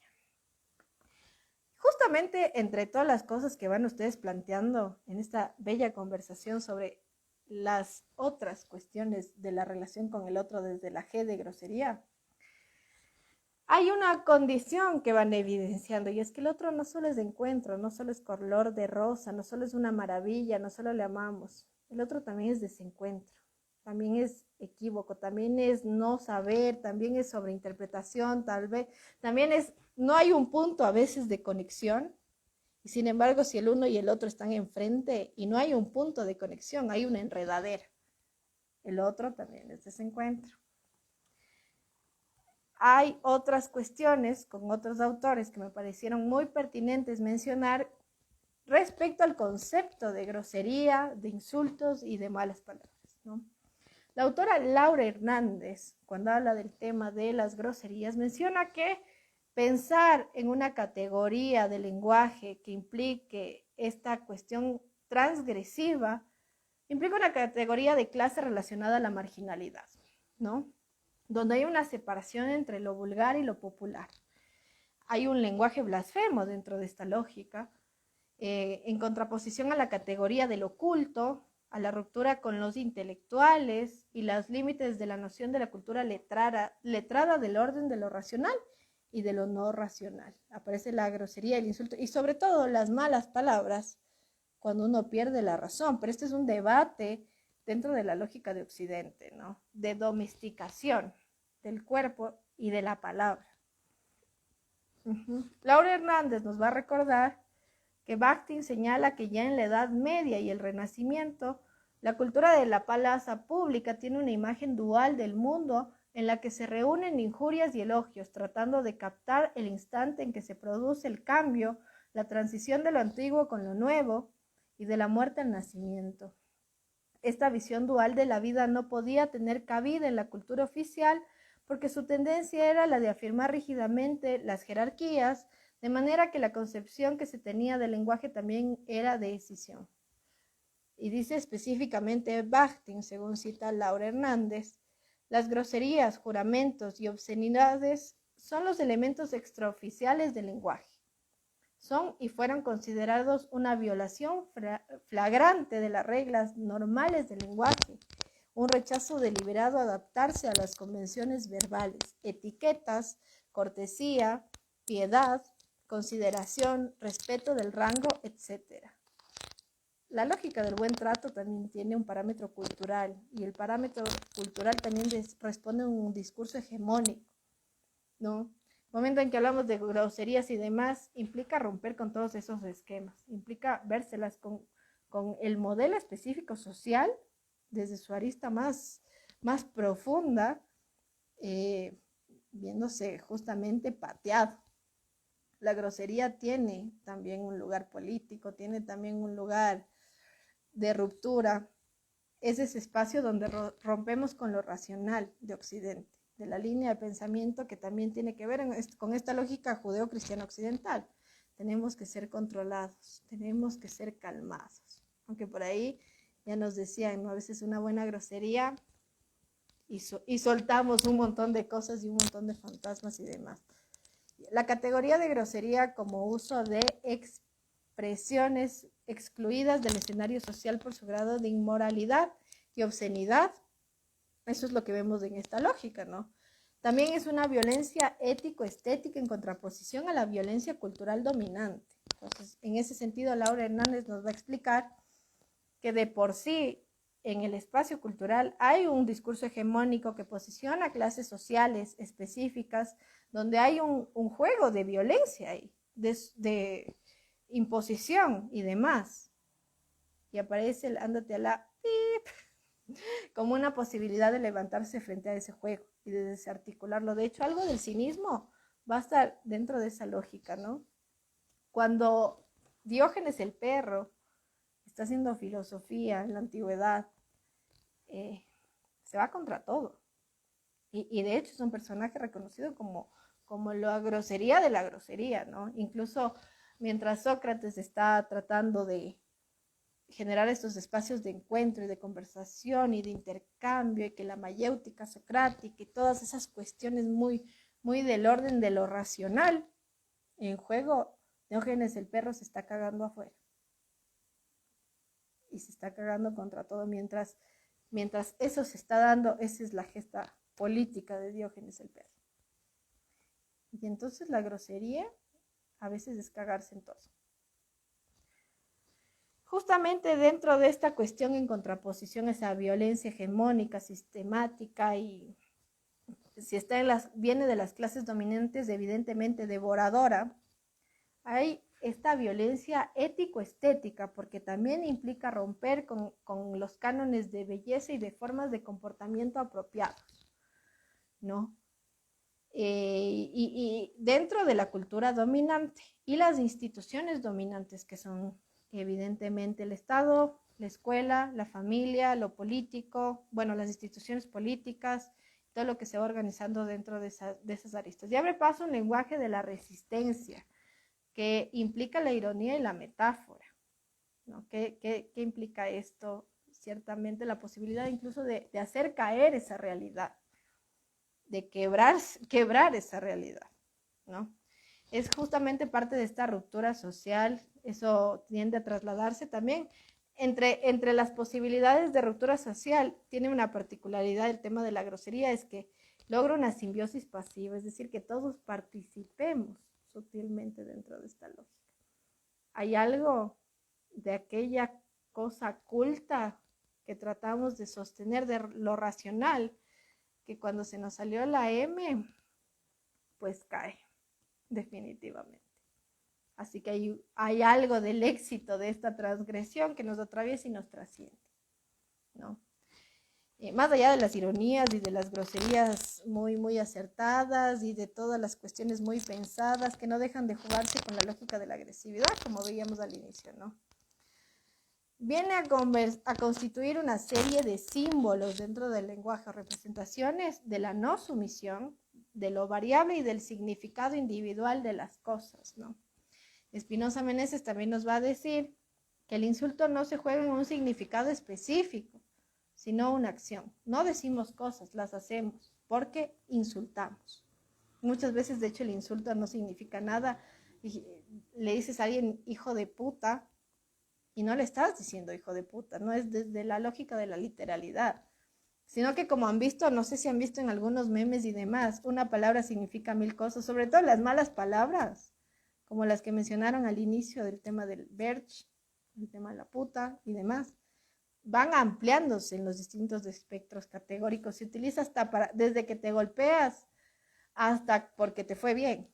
Speaker 1: Justamente entre todas las cosas que van ustedes planteando en esta bella conversación sobre las otras cuestiones de la relación con el otro desde la G de grosería, hay una condición que van evidenciando y es que el otro no solo es de encuentro, no solo es color de rosa, no solo es una maravilla, no solo le amamos, el otro también es desencuentro, también es equívoco, también es no saber, también es sobreinterpretación, tal vez, también es, no hay un punto a veces de conexión. Y sin embargo, si el uno y el otro están enfrente y no hay un punto de conexión, hay una enredadera. El otro también es desencuentro. Hay otras cuestiones con otros autores que me parecieron muy pertinentes mencionar respecto al concepto de grosería, de insultos y de malas palabras, ¿no? La autora Laura Hernández, cuando habla del tema de las groserías, menciona que pensar en una categoría de lenguaje que implique esta cuestión transgresiva implica una categoría de clase relacionada a la marginalidad, ¿no? Donde hay una separación entre lo vulgar y lo popular. Hay un lenguaje blasfemo dentro de esta lógica, en contraposición a la categoría del oculto, a la ruptura con los intelectuales y los límites de la noción de la cultura letrada del orden de lo racional y de lo no racional. Aparece la grosería, el insulto y sobre todo las malas palabras cuando uno pierde la razón. Pero este es un debate dentro de la lógica de Occidente, ¿no? De domesticación del cuerpo y de la palabra. Laura Hernández nos va a recordar que Bakhtin señala que ya en la Edad Media y el Renacimiento, la cultura de la plaza pública tiene una imagen dual del mundo en la que se reúnen injurias y elogios, tratando de captar el instante en que se produce el cambio, la transición de lo antiguo con lo nuevo y de la muerte al nacimiento. Esta visión dual de la vida no podía tener cabida en la cultura oficial porque su tendencia era la de afirmar rígidamente las jerarquías, de manera que la concepción que se tenía del lenguaje también era de escisión. Y dice específicamente Bakhtin, según cita Laura Hernández, las groserías, juramentos y obscenidades son los elementos extraoficiales del lenguaje. Son y fueron considerados una violación flagrante de las reglas normales del lenguaje, un rechazo deliberado a adaptarse a las convenciones verbales, etiquetas, cortesía, piedad, consideración, respeto del rango, etc. La lógica del buen trato también tiene un parámetro cultural, y el parámetro cultural también responde a un discurso hegemónico, ¿no? El momento en que hablamos de groserías y demás, implica romper con todos esos esquemas, implica vérselas con el modelo específico social desde su arista más profunda, viéndose justamente pateado. La grosería tiene también un lugar político, tiene también un lugar de ruptura. Es ese espacio donde rompemos con lo racional de Occidente, de la línea de pensamiento que también tiene que ver con esta lógica judeo-cristiana occidental. Tenemos que ser controlados, tenemos que ser calmados. Aunque por ahí ya nos decían, ¿no? A veces una buena grosería y soltamos un montón de cosas y un montón de fantasmas y demás. La categoría de grosería como uso de expresiones excluidas del escenario social por su grado de inmoralidad y obscenidad, eso es lo que vemos en esta lógica, ¿no? También es una violencia ético-estética en contraposición a la violencia cultural dominante. Entonces, en ese sentido, Laura Hernández nos va a explicar que de por sí en el espacio cultural hay un discurso hegemónico que posiciona clases sociales específicas donde hay un juego de violencia ahí, de imposición y demás. Y aparece el ándate a la pip como una posibilidad de levantarse frente a ese juego y de desarticularlo. De hecho, algo del cinismo va a estar dentro de esa lógica, ¿no? Cuando Diógenes el perro está haciendo filosofía en la antigüedad, se va contra todo. Y de hecho es un personaje reconocido como la grosería de la grosería, ¿no? Incluso mientras Sócrates está tratando de generar estos espacios de encuentro y de conversación y de intercambio, y que la mayéutica socrática y todas esas cuestiones muy del orden de lo racional, en juego, Diógenes el perro se está cagando afuera. Y se está cagando contra todo mientras eso se está dando. Esa es la gesta política de Diógenes el perro. Y entonces la grosería a veces es cagarse en todo. Justamente dentro de esta cuestión, en contraposición a esa violencia hegemónica, sistemática, y si está viene de las clases dominantes, evidentemente devoradora, hay esta violencia ético-estética, porque también implica romper con los cánones de belleza y de formas de comportamiento apropiados, ¿no? Y dentro de la cultura dominante y las instituciones dominantes, que son evidentemente el Estado, la escuela, la familia, lo político, bueno, las instituciones políticas, todo lo que se va organizando dentro de esas aristas. Y abre paso un lenguaje de la resistencia, que implica la ironía y la metáfora, ¿no? ¿Qué implica esto? Ciertamente la posibilidad incluso de hacer caer esa realidad, de quebrar esa realidad, ¿no? Es justamente parte de esta ruptura social. Eso tiende a trasladarse también entre las posibilidades de ruptura social. Tiene una particularidad el tema de la grosería, es que logra una simbiosis pasiva, es decir, que todos participemos sutilmente dentro de esta lógica. Hay algo de aquella cosa culta que tratamos de sostener, de lo racional, que cuando se nos salió la M, pues cae, definitivamente. Así que hay algo del éxito de esta transgresión que nos atraviesa y nos trasciende, ¿no? Más allá de las ironías y de las groserías muy acertadas y de todas las cuestiones muy pensadas que no dejan de jugarse con la lógica de la agresividad, como veíamos al inicio, ¿no? Viene a constituir una serie de símbolos dentro del lenguaje, representaciones de la no sumisión, de lo variable y del significado individual de las cosas, ¿no? Espinosa Meneses también nos va a decir que el insulto no se juega en un significado específico, sino una acción. No decimos cosas, las hacemos, porque insultamos. Muchas veces, de hecho, el insulto no significa nada. Y le dices a alguien hijo de puta y no le estás diciendo hijo de puta, no es desde la lógica de la literalidad, sino que como han visto, no sé si han visto en algunos memes y demás, una palabra significa mil cosas, sobre todo las malas palabras, como las que mencionaron al inicio del tema del verge, el tema de la puta y demás, van ampliándose en los distintos espectros categóricos. Se utiliza hasta para, desde que te golpeas hasta porque te fue bien,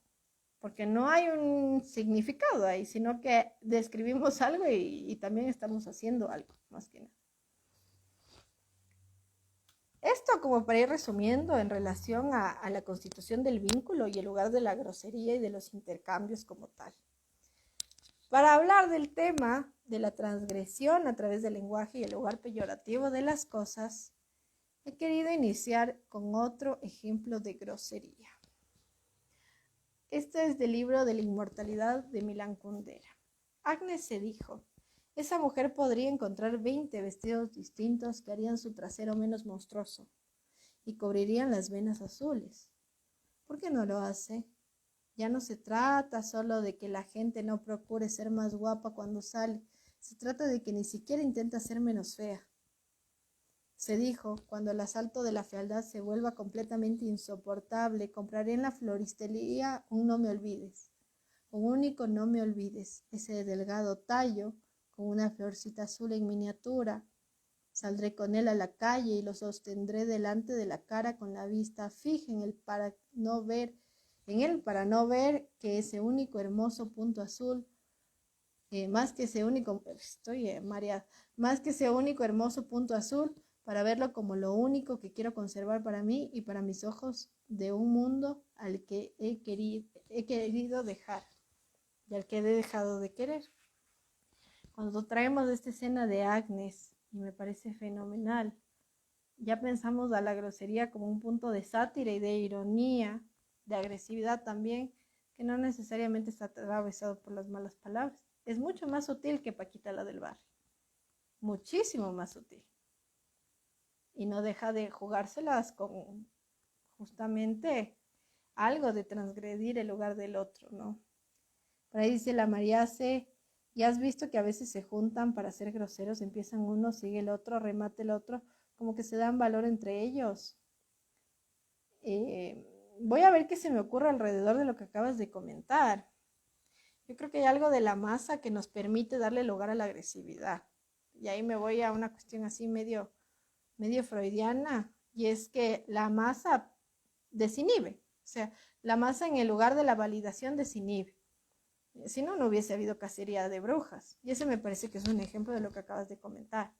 Speaker 1: porque no hay un significado ahí, sino que describimos algo y también estamos haciendo algo, más que nada. Esto como para ir resumiendo en relación a la constitución del vínculo y el lugar de la grosería y de los intercambios como tal. Para hablar del tema de la transgresión a través del lenguaje y el lugar peyorativo de las cosas, he querido iniciar con otro ejemplo de grosería. Este es del libro de la inmortalidad de Milan Kundera. Agnes se dijo, esa mujer podría encontrar 20 vestidos distintos que harían su trasero menos monstruoso y cubrirían las venas azules. ¿Por qué no lo hace? Ya no se trata solo de que la gente no procure ser más guapa cuando sale, se trata de que ni siquiera intenta ser menos fea. Se dijo, cuando el asalto de la fealdad se vuelva completamente insoportable, compraré en la floristería un no me olvides, un único no me olvides, ese delgado tallo con una florcita azul en miniatura. Saldré con él a la calle y lo sostendré delante de la cara con la vista fija en él para no ver que ese único hermoso punto azul, más que ese único, mareada, más que ese único hermoso punto azul, para verlo como lo único que quiero conservar para mí y para mis ojos de un mundo al que he querido dejar y al que he dejado de querer. Cuando traemos esta escena de Agnes, y me parece fenomenal, ya pensamos a la grosería como un punto de sátira y de ironía, de agresividad también, que no necesariamente está atravesado por las malas palabras. Es mucho más sutil que Paquita la del barrio, muchísimo más sutil. Y no deja de jugárselas con justamente algo de transgredir el lugar del otro, ¿no? Por ahí dice la María C. ¿Ya has visto que a veces se juntan para ser groseros? Empiezan uno, sigue el otro, remate el otro, como que se dan valor entre ellos. Voy a ver qué se me ocurre alrededor de lo que acabas de comentar. Yo creo que hay algo de la masa que nos permite darle lugar a la agresividad. Y ahí me voy a una cuestión así medio freudiana, y es que la masa desinhibe. O sea, la masa en el lugar de la validación desinhibe. Si no, no hubiese habido cacería de brujas. Y ese me parece que es un ejemplo de lo que acabas de comentar,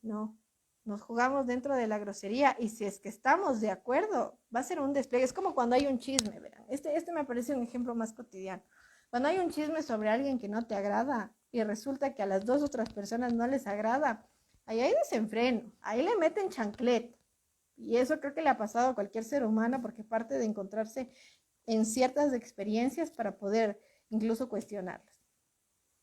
Speaker 1: ¿no? Nos jugamos dentro de la grosería y si es que estamos de acuerdo, va a ser un despliegue. Es como cuando hay un chisme, verán. Este me parece un ejemplo más cotidiano. Cuando hay un chisme sobre alguien que no te agrada y resulta que a las dos otras personas no les agrada, ahí hay desenfreno, ahí le meten chancleta. Y eso creo que le ha pasado a cualquier ser humano porque parte de encontrarse en ciertas experiencias para poder incluso cuestionarlas.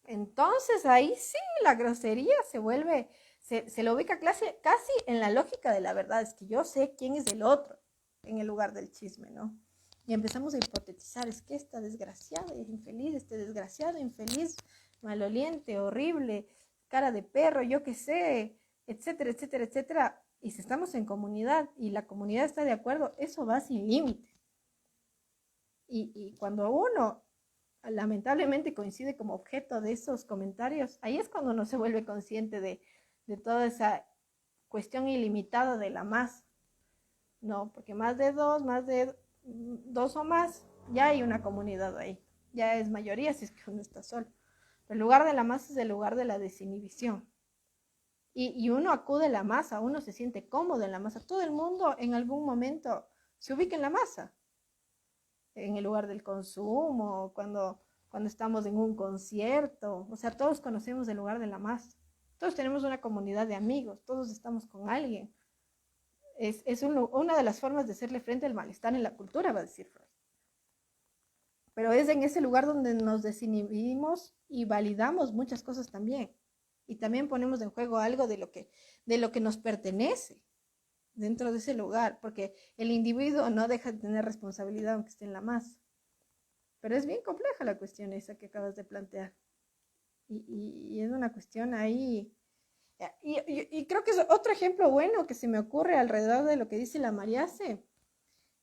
Speaker 1: Entonces ahí sí la grosería se vuelve, se lo ubica casi en la lógica de la verdad, es que yo sé quién es el otro en el lugar del chisme, ¿no? Y empezamos a hipotetizar, es que esta desgraciada es infeliz, este desgraciado infeliz, maloliente, horrible, cara de perro, yo qué sé, etcétera, etcétera, etcétera. Y si estamos en comunidad y la comunidad está de acuerdo, eso va sin límites. Y cuando uno lamentablemente coincide como objeto de esos comentarios, ahí es cuando uno se vuelve consciente de toda esa cuestión ilimitada de la masa, ¿no? Porque más de dos o más, ya hay una comunidad ahí, ya es mayoría si es que uno está solo. El lugar de la masa es el lugar de la desinhibición. Y uno acude a la masa, uno se siente cómodo en la masa. Todo el mundo en algún momento se ubica en la masa, en el lugar del consumo, cuando estamos en un concierto. O sea, todos conocemos el lugar de la masa. Todos tenemos una comunidad de amigos, todos estamos con alguien. Es una de las formas de hacerle frente al malestar en la cultura, va a decir Freud. Pero es en ese lugar donde nos desinhibimos y validamos muchas cosas también. y también ponemos en juego algo de lo que nos pertenece dentro de ese lugar, porque el individuo no deja de tener responsabilidad aunque esté en la masa. Pero es bien compleja la cuestión esa que acabas de plantear. Y es una cuestión ahí. Y creo que es otro ejemplo bueno que se me ocurre alrededor de lo que dice la Mariace,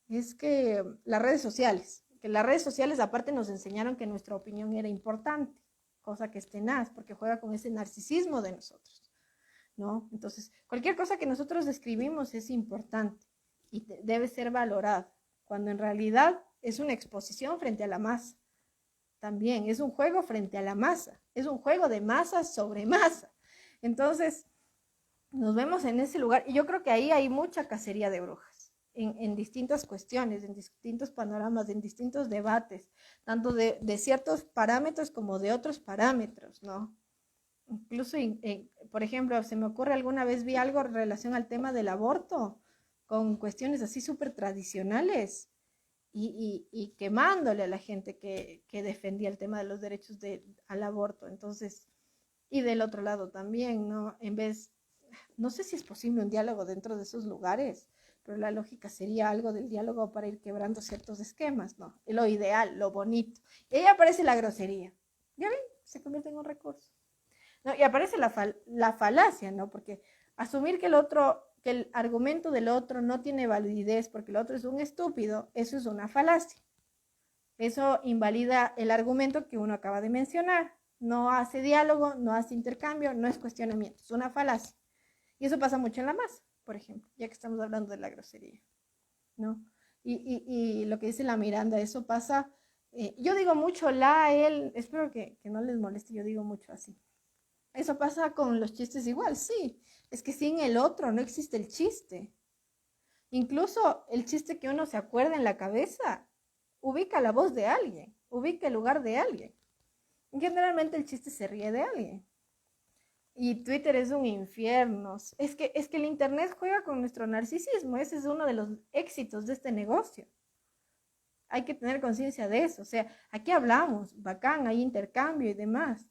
Speaker 1: es que las redes sociales aparte nos enseñaron que nuestra opinión era importante, cosa que es tenaz, porque juega con ese narcisismo de nosotros, ¿no? Entonces, cualquier cosa que nosotros describimos es importante y debe ser valorada, cuando en realidad es una exposición frente a la masa. También es un juego frente a la masa, es un juego de masa sobre masa. Entonces, nos vemos en ese lugar y yo creo que ahí hay mucha cacería de brujas, en distintas cuestiones, en distintos panoramas, en distintos debates, tanto de ciertos parámetros como de otros parámetros, ¿no? Incluso, por ejemplo, se me ocurre alguna vez vi algo en relación al tema del aborto, con cuestiones así súper tradicionales y quemándole a la gente que defendía el tema de los derechos al aborto. Entonces, y del otro lado también, ¿no? No sé si es posible un diálogo dentro de esos lugares, pero la lógica sería algo del diálogo para ir quebrando ciertos esquemas, ¿no? Lo ideal, lo bonito. Y ahí aparece la grosería. ¿Ya ven? Se convierte en un recurso. ¿No? Y aparece la falacia, ¿no? Porque asumir que el argumento del otro no tiene validez porque el otro es un estúpido, eso es una falacia. Eso invalida el argumento que uno acaba de mencionar. No hace diálogo, no hace intercambio, no es cuestionamiento, es una falacia. Y eso pasa mucho en la masa, por ejemplo, ya que estamos hablando de la grosería, ¿no? Y lo que dice la Miranda, eso pasa, yo digo mucho él, espero que no les moleste, yo digo mucho así. Eso pasa con los chistes igual, sí. Es que sin el otro no existe el chiste. Incluso el chiste que uno se acuerda en la cabeza ubica la voz de alguien, ubica el lugar de alguien. Generalmente el chiste se ríe de alguien. Y Twitter es un infierno. Es que el Internet juega con nuestro narcisismo. Ese es uno de los éxitos de este negocio. Hay que tener conciencia de eso. O sea, aquí hablamos, bacán, hay intercambio y demás.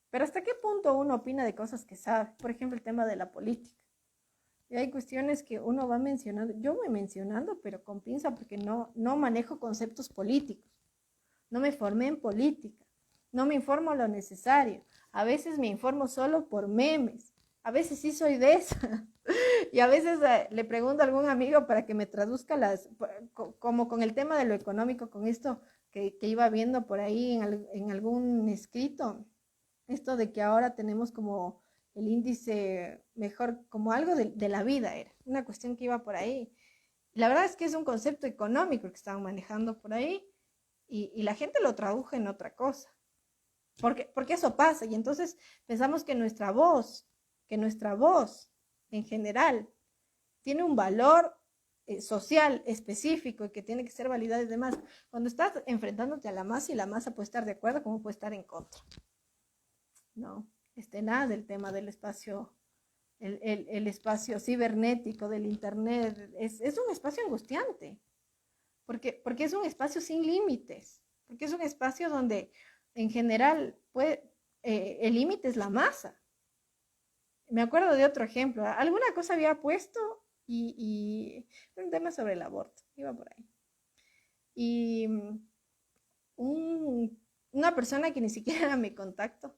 Speaker 1: Pero ¿hasta qué punto uno opina de cosas que sabe? Por ejemplo, el tema de la política. Y hay cuestiones que uno va mencionando. Yo voy mencionando, pero con pinza porque no manejo conceptos políticos. No me formé en política. No me informo lo necesario. A veces me informo solo por memes. A veces sí soy de esa. Y a veces le pregunto a algún amigo para que me traduzca como con el tema de lo económico, con esto que iba viendo por ahí en algún escrito, esto de que ahora tenemos como el índice mejor, como algo de la vida era, una cuestión que iba por ahí. La verdad es que es un concepto económico que estaban manejando por ahí y la gente lo tradujo en otra cosa. Porque eso pasa y entonces pensamos que nuestra voz en general tiene un valor social específico y que tiene que ser validada y demás. Cuando estás enfrentándote a la masa y la masa puede estar de acuerdo como puede estar en contra. No, nada del tema del espacio, el espacio cibernético del Internet. Es un espacio angustiante porque es un espacio sin límites, porque es un espacio donde en general el límite es la masa. Me acuerdo de otro ejemplo. Alguna cosa había puesto y un tema sobre el aborto. Iba por ahí. Y una persona que ni siquiera era mi contacto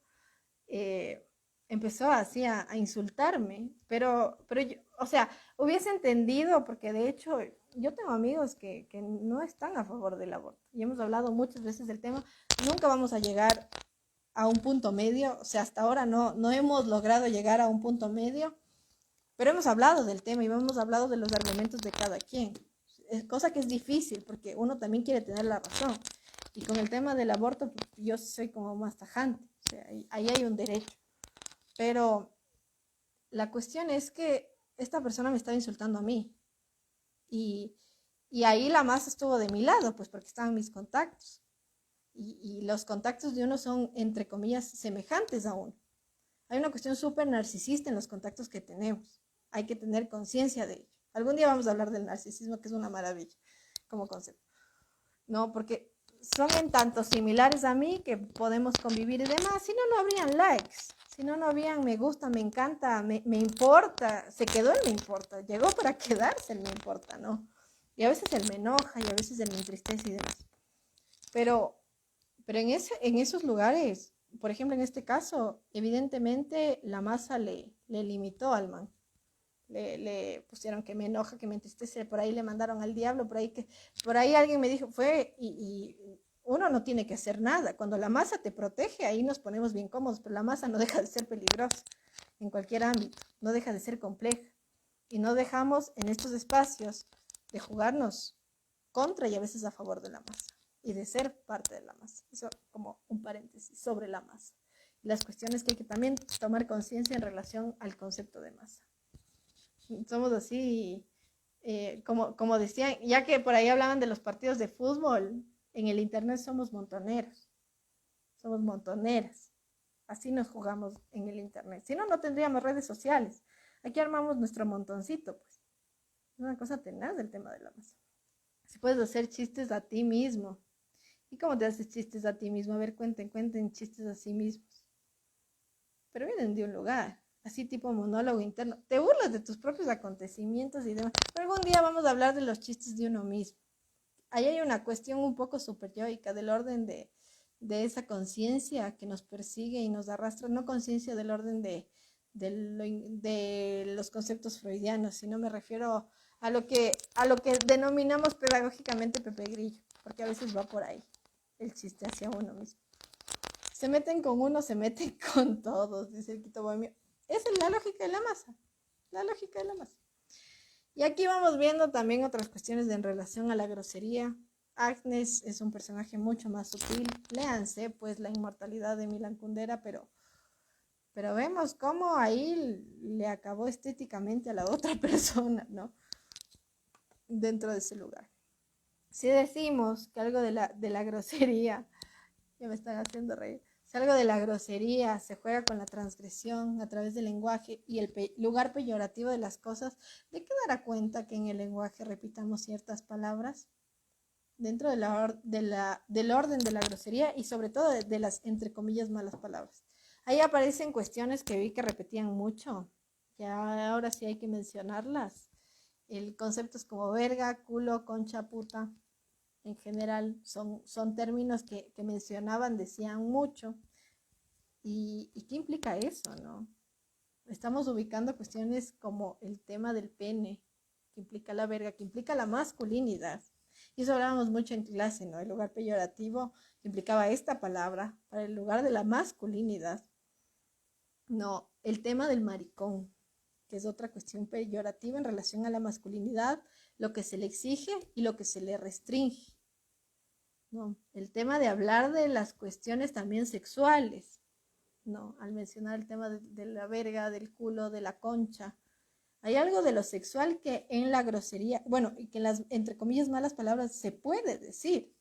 Speaker 1: empezó así a insultarme. Pero yo, o sea, hubiese entendido, porque de hecho yo tengo amigos que no están a favor del aborto. Y hemos hablado muchas veces del tema. Nunca vamos a llegar a un punto medio, o sea, hasta ahora no hemos logrado llegar a un punto medio, pero hemos hablado del tema y hemos hablado de los argumentos de cada quien, cosa que es difícil porque uno también quiere tener la razón. Y con el tema del aborto, yo soy como más tajante, o sea, ahí hay un derecho. Pero la cuestión es que esta persona me estaba insultando a mí y ahí la masa estuvo de mi lado, pues porque estaban mis contactos. Y los contactos de uno son, entre comillas, semejantes a uno. Hay una cuestión súper narcisista en los contactos que tenemos. Hay que tener conciencia de ello. Algún día vamos a hablar del narcisismo, que es una maravilla como concepto. No, porque son en tanto similares a mí que podemos convivir y demás. Si no, no habrían likes. Si no, no habían me gusta, me encanta, me importa, se quedó el me importa, llegó para quedarse el me importa, ¿no? Y a veces él me enoja y a veces él me entristece y demás. Pero, pero en esos lugares, por ejemplo, en este caso, evidentemente la masa le limitó al man. Le pusieron que me enoja, que me entristece, por ahí le mandaron al diablo, por ahí alguien me dijo, y uno no tiene que hacer nada. Cuando la masa te protege, ahí nos ponemos bien cómodos, pero la masa no deja de ser peligrosa en cualquier ámbito, no deja de ser compleja. Y no dejamos en estos espacios de jugarnos contra y a veces a favor de la masa y de ser parte de la masa. Eso como un paréntesis sobre la masa. Y las cuestiones que hay que también tomar conciencia en relación al concepto de masa. Somos así, como decían, ya que por ahí hablaban de los partidos de fútbol, en el internet somos montoneros, somos montoneras. Así nos jugamos en el internet. Si no, no tendríamos redes sociales. Aquí armamos nuestro montoncito, pues. Es una cosa tenaz el tema de la masa. Si puedes hacer chistes a ti mismo. ¿Y cómo te haces chistes a ti mismo? A ver, cuenten chistes a sí mismos. Pero vienen de un lugar, así tipo monólogo interno. Te burlas de tus propios acontecimientos y demás. Pero algún día vamos a hablar de los chistes de uno mismo. Ahí hay una cuestión un poco superyoica del orden de esa conciencia que nos persigue y nos arrastra, no conciencia del orden de los conceptos freudianos, sino me refiero a lo que denominamos pedagógicamente Pepe Grillo, porque a veces va por ahí el chiste hacia uno mismo. Se meten con uno, se meten con todos, dice el Quito Bohemio. Esa es la lógica de la masa, la lógica de la masa. Y aquí vamos viendo también otras cuestiones en relación a la grosería. Agnes es un personaje mucho más sutil. Léanse, pues, La inmortalidad de Milan Kundera, pero vemos cómo ahí le acabó estéticamente a la otra persona, ¿no? Dentro de ese lugar. Si decimos que algo de la grosería, ya me están haciendo reír, si algo de la grosería se juega con la transgresión a través del lenguaje y el lugar peyorativo de las cosas, ¿de qué dará cuenta que en el lenguaje repitamos ciertas palabras? Dentro del orden de la grosería y sobre todo de las, entre comillas, malas palabras. Ahí aparecen cuestiones que vi que repetían mucho, ya ahora sí hay que mencionarlas. El conceptos como verga, culo, concha, puta, en general son términos que mencionaban, decían mucho. ¿Y qué implica eso, no? Estamos ubicando cuestiones como el tema del pene, que implica la verga, que implica la masculinidad. Y eso hablábamos mucho en clase, ¿no? El lugar peyorativo que implicaba esta palabra para el lugar de la masculinidad. No, el tema del maricón, que es otra cuestión peyorativa en relación a la masculinidad, lo que se le exige y lo que se le restringe. No, el tema de hablar de las cuestiones también sexuales, no, al mencionar el tema de la verga, del culo, de la concha, hay algo de lo sexual que en la grosería, bueno, y que en las, entre comillas, malas palabras se puede decir.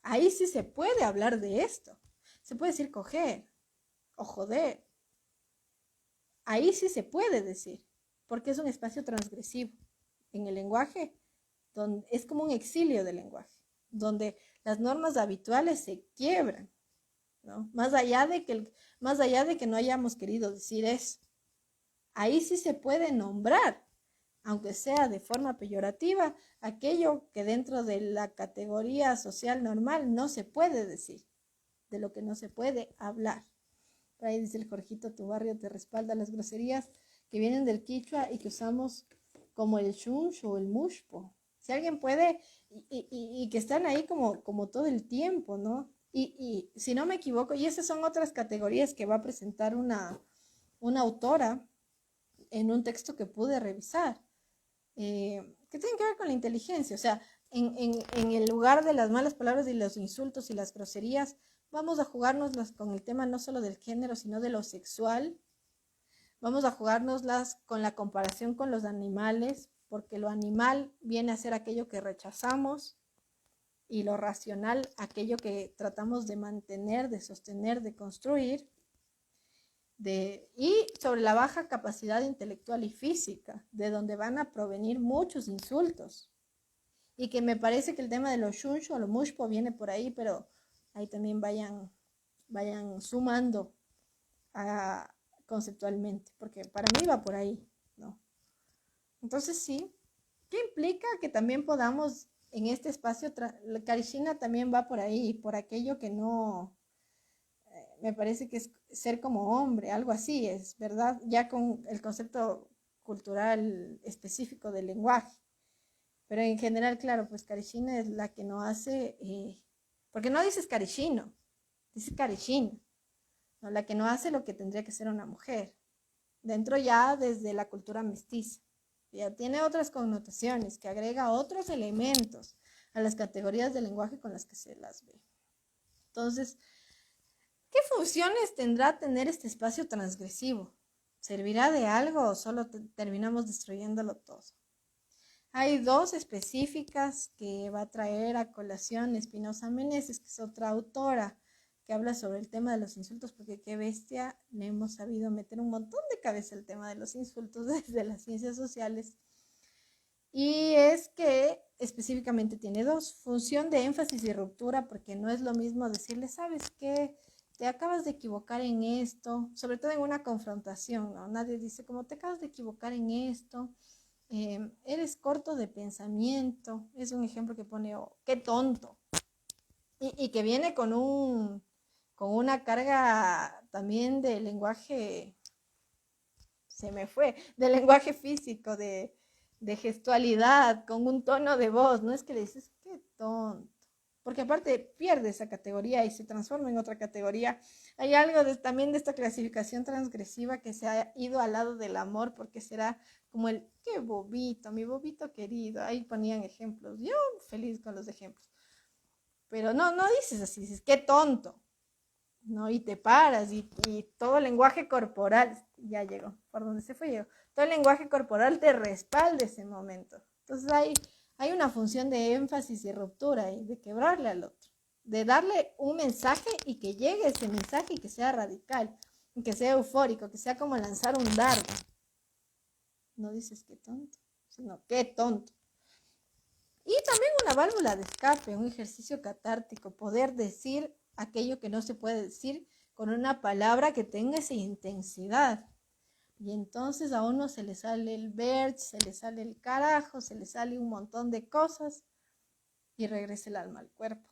Speaker 1: Ahí sí se puede hablar de esto. Se puede decir coger o joder. Ahí sí se puede decir, porque es un espacio transgresivo en el lenguaje, donde es como un exilio del lenguaje, donde las normas habituales se quiebran, ¿no? Más allá de que no hayamos querido decir eso. Ahí sí se puede nombrar, aunque sea de forma peyorativa, aquello que dentro de la categoría social normal no se puede decir, de lo que no se puede hablar. Por ahí dice el Jorgito, tu barrio te respalda las groserías que vienen del quichua y que usamos como el shunsh o el mushpo. Si alguien puede, y que están ahí como todo el tiempo, ¿no? Y si no me equivoco, y esas son otras categorías que va a presentar una autora en un texto que pude revisar, que tienen que ver con la inteligencia. O sea, en el lugar de las malas palabras y los insultos y las groserías, vamos a jugárnoslas con el tema no solo del género, sino de lo sexual. Vamos a jugárnoslas con la comparación con los animales, porque lo animal viene a ser aquello que rechazamos y lo racional aquello que tratamos de mantener, de sostener, de construir. Y sobre la baja capacidad intelectual y física, de donde van a provenir muchos insultos. Y que me parece que el tema de los shunsh o los mushpo viene por ahí, pero ahí también vayan sumando conceptualmente, porque para mí va por ahí, ¿no? Entonces sí, ¿qué implica que también podamos en este espacio, Karishina también va por ahí, por aquello que no, me parece que es ser como hombre, algo así es, ¿verdad? Ya con el concepto cultural específico del lenguaje. Pero en general, claro, pues Karishina es la que no hace, porque no dices Karishino, dices Karishina, ¿no? La que no hace lo que tendría que ser una mujer, dentro ya desde la cultura mestiza. Ya tiene otras connotaciones, que agrega otros elementos a las categorías de lenguaje con las que se las ve. Entonces, ¿qué funciones tendrá tener este espacio transgresivo? ¿Servirá de algo o solo terminamos destruyéndolo todo? Hay dos específicas que va a traer a colación Espinosa Meneses, que es otra autora que habla sobre el tema de los insultos, porque qué bestia, le hemos sabido meter un montón de cabeza el tema de los insultos desde las ciencias sociales. Y es que específicamente tiene dos, función de énfasis y ruptura, porque no es lo mismo decirle, ¿sabes qué? Te acabas de equivocar en esto, sobre todo en una confrontación, ¿no? Nadie dice como te acabas de equivocar en esto, eres corto de pensamiento, es un ejemplo que pone, oh, qué tonto, y que viene con una carga también de lenguaje, se me fue, de lenguaje físico, de gestualidad, con un tono de voz, no es que le dices, qué tonto, porque aparte pierde esa categoría y se transforma en otra categoría. Hay algo también de esta clasificación transgresiva que se ha ido al lado del amor, porque será como el, qué bobito, mi bobito querido, ahí ponían ejemplos, yo feliz con los ejemplos, pero no dices así, dices, qué tonto, ¿no? Y te paras y todo el lenguaje corporal, ya llegó, por donde se fue llegó, todo el lenguaje corporal te respalda ese momento. Entonces hay una función de énfasis y ruptura y de quebrarle al otro, de darle un mensaje y que llegue ese mensaje y que sea radical, y que sea eufórico, que sea como lanzar un dardo. No dices qué tonto, sino qué tonto. Y también una válvula de escape, un ejercicio catártico, poder decir aquello que no se puede decir con una palabra que tenga esa intensidad. Y entonces a uno se le sale el verge, se le sale el carajo, se le sale un montón de cosas y regresa el alma al cuerpo.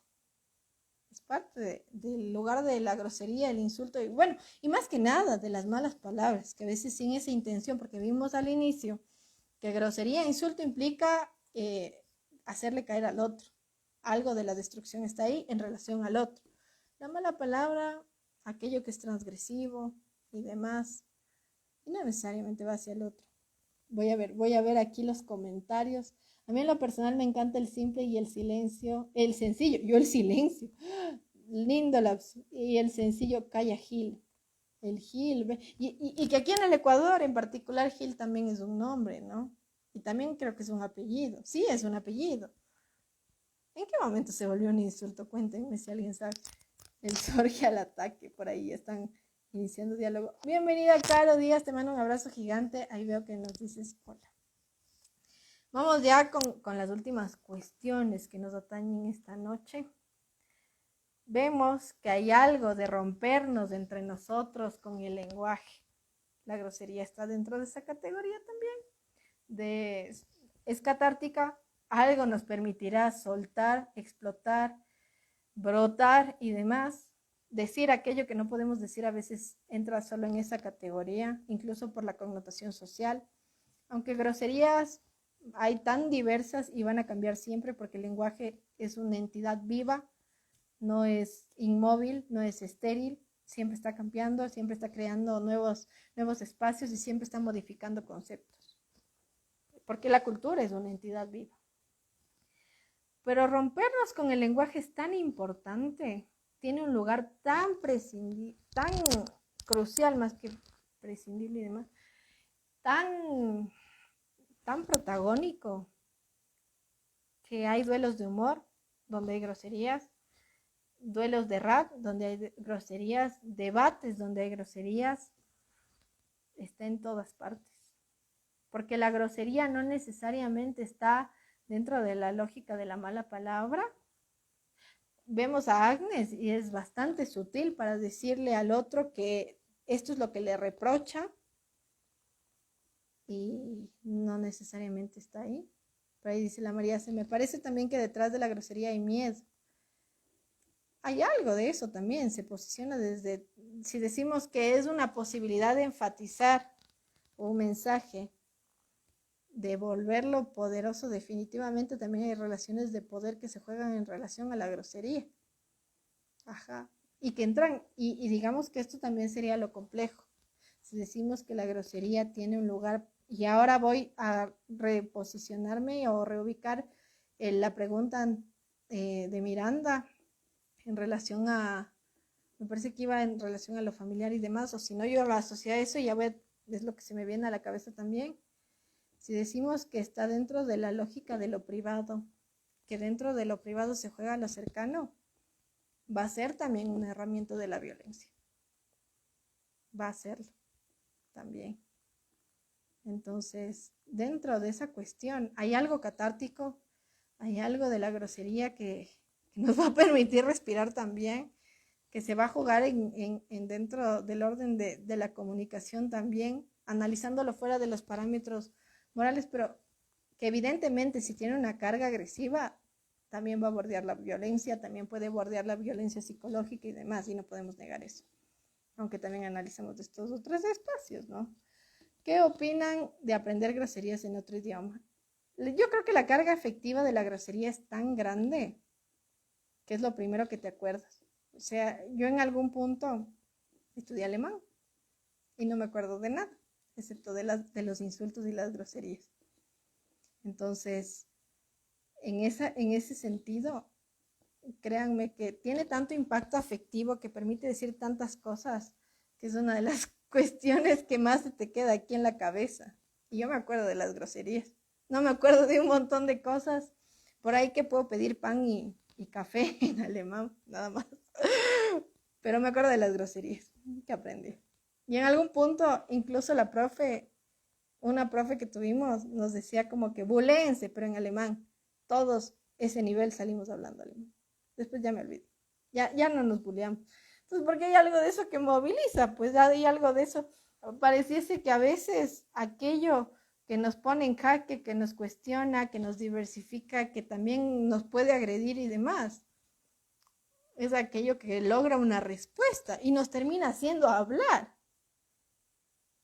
Speaker 1: Es parte del lugar de la grosería, el insulto y bueno, y más que nada de las malas palabras, que a veces sin esa intención, porque vimos al inicio que grosería e insulto implica hacerle caer al otro. Algo de la destrucción está ahí en relación al otro. La mala palabra, aquello que es transgresivo y demás, y no necesariamente va hacia el otro. Voy a ver aquí los comentarios. A mí en lo personal me encanta el simple y el silencio, el sencillo, yo el silencio, lindo lapso, y el sencillo calla Gil, el Gil, y que aquí en el Ecuador en particular Gil también es un nombre, ¿no? Y también creo que es un apellido, sí es un apellido. ¿En qué momento se volvió un insulto? Cuéntenme si alguien sabe. El Sorge al ataque, por ahí están iniciando diálogo. Bienvenida, Caro Díaz, te mando un abrazo gigante. Ahí veo que nos dices hola. Vamos ya con las últimas cuestiones que nos atañen esta noche. Vemos que hay algo de rompernos entre nosotros con el lenguaje. La grosería está dentro de esa categoría también. Es catártica, algo nos permitirá soltar, explotar, brotar y demás. Decir aquello que no podemos decir a veces entra solo en esa categoría, incluso por la connotación social. Aunque groserías hay tan diversas y van a cambiar siempre porque el lenguaje es una entidad viva, no es inmóvil, no es estéril, siempre está cambiando, siempre está creando nuevos espacios y siempre está modificando conceptos. Porque la cultura es una entidad viva. Pero rompernos con el lenguaje es tan importante, tiene un lugar tan tan crucial, más que prescindible y demás, tan protagónico, que hay duelos de humor donde hay groserías, duelos de rap donde hay groserías, debates donde hay groserías, está en todas partes. Porque la grosería no necesariamente está dentro de la lógica de la mala palabra. Vemos a Agnes y es bastante sutil para decirle al otro que esto es lo que le reprocha y no necesariamente está ahí. Por ahí dice la María, se me parece también que detrás de la grosería hay miedo. Hay algo de eso también, se posiciona desde, si decimos que es una posibilidad de enfatizar un mensaje, de volverlo poderoso, definitivamente también hay relaciones de poder que se juegan en relación a la grosería. Ajá. Y que entran, y digamos que esto también sería lo complejo. Si decimos que la grosería tiene un lugar, y ahora voy a reposicionarme o reubicar la pregunta de Miranda en relación a, me parece que iba en relación a lo familiar y demás, o si no yo lo asocio a eso y ya es lo que se me viene a la cabeza también. Si decimos que está dentro de la lógica de lo privado, que dentro de lo privado se juega lo cercano, va a ser también una herramienta de la violencia. Va a serlo también. Entonces, dentro de esa cuestión, hay algo catártico, hay algo de la grosería que nos va a permitir respirar también, que se va a jugar en dentro del orden de la comunicación también, analizándolo fuera de los parámetros morales, pero que evidentemente si tiene una carga agresiva, también va a bordear la violencia, también puede bordear la violencia psicológica y demás, y no podemos negar eso. Aunque también analizamos de estos otros espacios, ¿no? ¿Qué opinan de aprender groserías en otro idioma? Yo creo que la carga afectiva de la grosería es tan grande que es lo primero que te acuerdas. O sea, yo en algún punto estudié alemán y no me acuerdo de nada, excepto de los insultos y las groserías. Entonces, en ese sentido, créanme que tiene tanto impacto afectivo que permite decir tantas cosas, que es una de las cuestiones que más se te queda aquí en la cabeza. Y yo me acuerdo de las groserías, no me acuerdo de un montón de cosas. Por ahí que puedo pedir pan y café en alemán, nada más. Pero me acuerdo de las groserías que aprendí. Y en algún punto, incluso una profe que tuvimos, nos decía como que buléense, pero en alemán. Todos ese nivel salimos hablando alemán. Después ya me olvidé. Ya no nos buleamos. Entonces, porque hay algo de eso que moviliza, pues hay algo de eso. Pareciese que a veces aquello que nos pone en jaque, que nos cuestiona, que nos diversifica, que también nos puede agredir y demás, es aquello que logra una respuesta y nos termina haciendo hablar.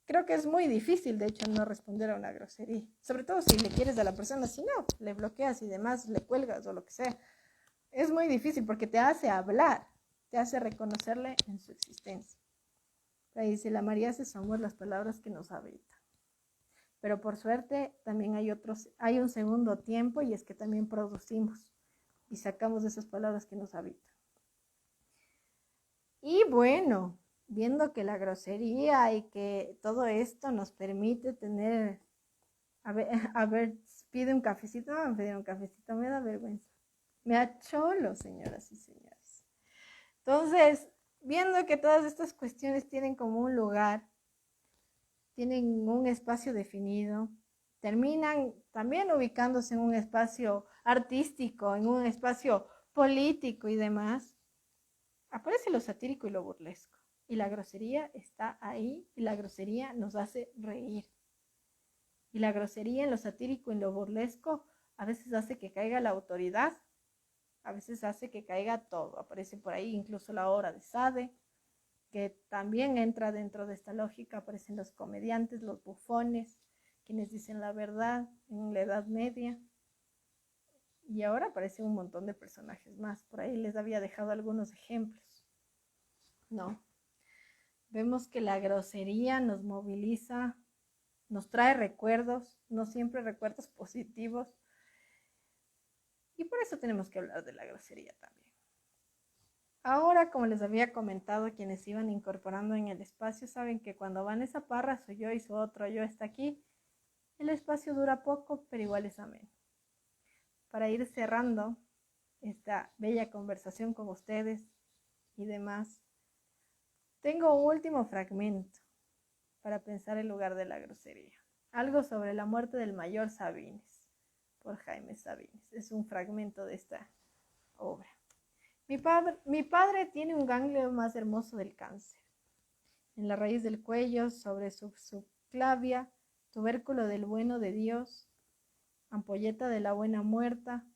Speaker 1: Creo que es muy difícil, de hecho, no responder a una grosería. Sobre todo si le quieres a la persona, si no, le bloqueas y demás, le cuelgas o lo que sea. Es muy difícil porque te hace hablar, te hace reconocerle en su existencia. Ahí dice, la María se somos las palabras que nos habitan. Pero por suerte también hay un segundo tiempo y es que también producimos y sacamos esas palabras que nos habitan. Y bueno, viendo que la grosería y que todo esto nos permite tener, a ver, pide un cafecito, no me pedir un cafecito, me da vergüenza. Me acholo, señoras y señores. Entonces, viendo que todas estas cuestiones tienen como un lugar, tienen un espacio definido, terminan también ubicándose en un espacio artístico, en un espacio político y demás, aparece lo satírico y lo burlesco. Y la grosería está ahí y la grosería nos hace reír. Y la grosería en lo satírico y en lo burlesco a veces hace que caiga la autoridad, a veces hace que caiga todo. Aparece por ahí incluso la obra de Sade, que también entra dentro de esta lógica. Aparecen los comediantes, los bufones, quienes dicen la verdad en la Edad Media. Y ahora aparecen un montón de personajes más. Por ahí les había dejado algunos ejemplos. No. Vemos que la grosería nos moviliza, nos trae recuerdos, no siempre recuerdos positivos. Y por eso tenemos que hablar de la grosería también. Ahora, como les había comentado, quienes iban incorporando en el espacio saben que cuando Vanessa Parra, soy yo y su otro yo está aquí, el espacio dura poco, pero igual es ameno. Para ir cerrando esta bella conversación con ustedes y demás, tengo un último fragmento para pensar el lugar de la grosería. Algo sobre la muerte del mayor Sabines, por Jaime Sabines. Es un fragmento de esta obra. Mi padre tiene un ganglio más hermoso del cáncer. en la raíz del cuello, sobre su subclavia, tubérculo del bueno de Dios, ampolleta de la buena muerta,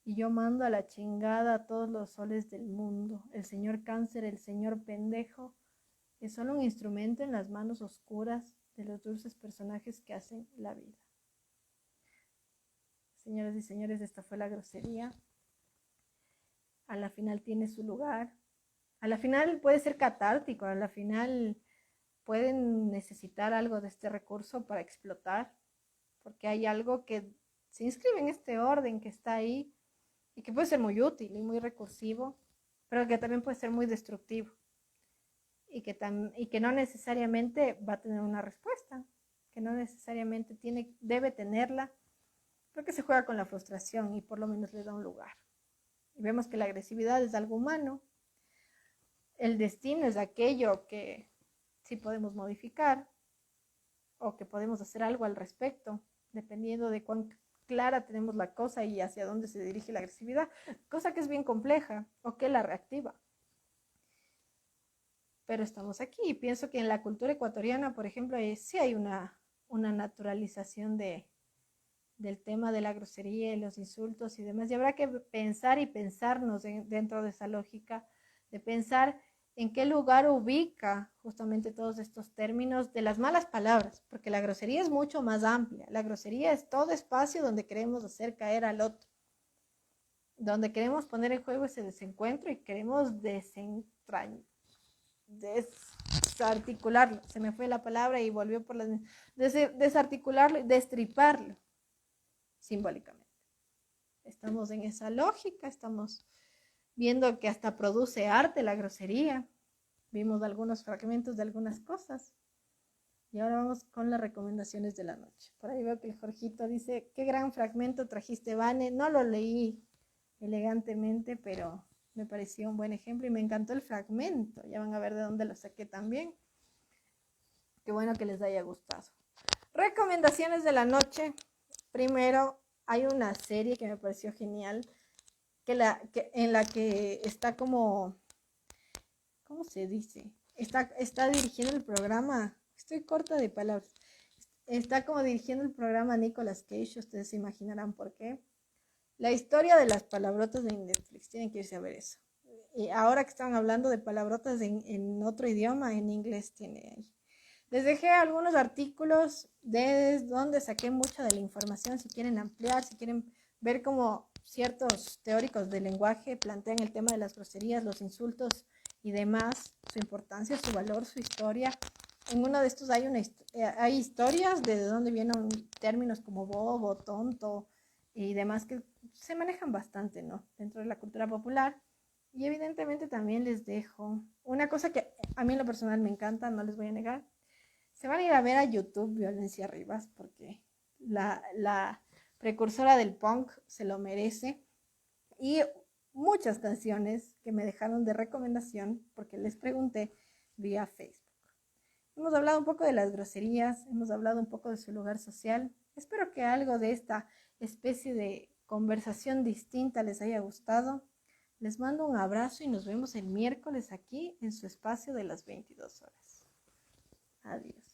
Speaker 1: y yo mando a la chingada a todos los soles del mundo. El señor cáncer, el señor pendejo, es solo un instrumento en las manos oscuras de los dulces personajes que hacen la vida. Señoras y señores, esta fue la grosería. A la final tiene su lugar. A la final puede ser catártico, a la final pueden necesitar algo de este recurso para explotar, porque hay algo que se inscribe en este orden que está ahí y que puede ser muy útil y muy recursivo, pero que también puede ser muy destructivo y que no necesariamente va a tener una respuesta, que no necesariamente debe tenerla, porque se juega con la frustración y por lo menos le da un lugar. Y vemos que la agresividad es algo humano, el destino es aquello que sí podemos modificar o que podemos hacer algo al respecto, dependiendo de cuán clara tenemos la cosa y hacia dónde se dirige la agresividad, cosa que es bien compleja o que la reactiva. Pero estamos aquí y pienso que en la cultura ecuatoriana, por ejemplo, sí hay una naturalización del tema de la grosería y los insultos y demás, y habrá que pensar y pensarnos dentro de esa lógica, de pensar en qué lugar ubica justamente todos estos términos de las malas palabras, porque la grosería es mucho más amplia. La grosería es todo espacio donde queremos hacer caer al otro, donde queremos poner en juego ese desencuentro y queremos desarticularlo. Se me fue la palabra y volvió por las... desarticularlo y destriparlo simbólicamente. Estamos en esa lógica, estamos viendo que hasta produce arte la grosería. Vimos algunos fragmentos de algunas cosas. Y ahora vamos con las recomendaciones de la noche. Por ahí veo que el Jorgito dice, qué gran fragmento trajiste, Vane. No lo leí elegantemente, pero me pareció un buen ejemplo y me encantó el fragmento. Ya van a ver de dónde lo saqué también. Qué bueno que les haya gustado. Recomendaciones de la noche. Primero, hay una serie que me pareció genial, en la que está como, ¿cómo se dice? Está dirigiendo el programa, estoy corta de palabras, está como dirigiendo el programa Nicolas Cage, ustedes se imaginarán por qué. La historia de las palabrotas de Netflix, tienen que irse a ver eso. Y ahora que están hablando de palabrotas en otro idioma, en inglés tiene ahí. Les dejé algunos artículos de donde saqué mucha de la información, si quieren ampliar, si quieren ver cómo ciertos teóricos del lenguaje plantean el tema de las groserías, los insultos y demás, su importancia, su valor, su historia. En uno de estos hay historias de dónde vienen términos como bobo, tonto y demás que se manejan bastante, ¿no?, dentro de la cultura popular. Y evidentemente también les dejo una cosa que a mí en lo personal me encanta, no les voy a negar. Se van a ir a ver a YouTube Violencia Rivas porque la precursora del punk se lo merece. Y muchas canciones que me dejaron de recomendación porque les pregunté vía Facebook. Hemos hablado un poco de las groserías, hemos hablado un poco de su lugar social. Espero que algo de esta especie de conversación distinta les haya gustado. Les mando un abrazo y nos vemos el miércoles aquí en su espacio de las 22 horas. Adiós.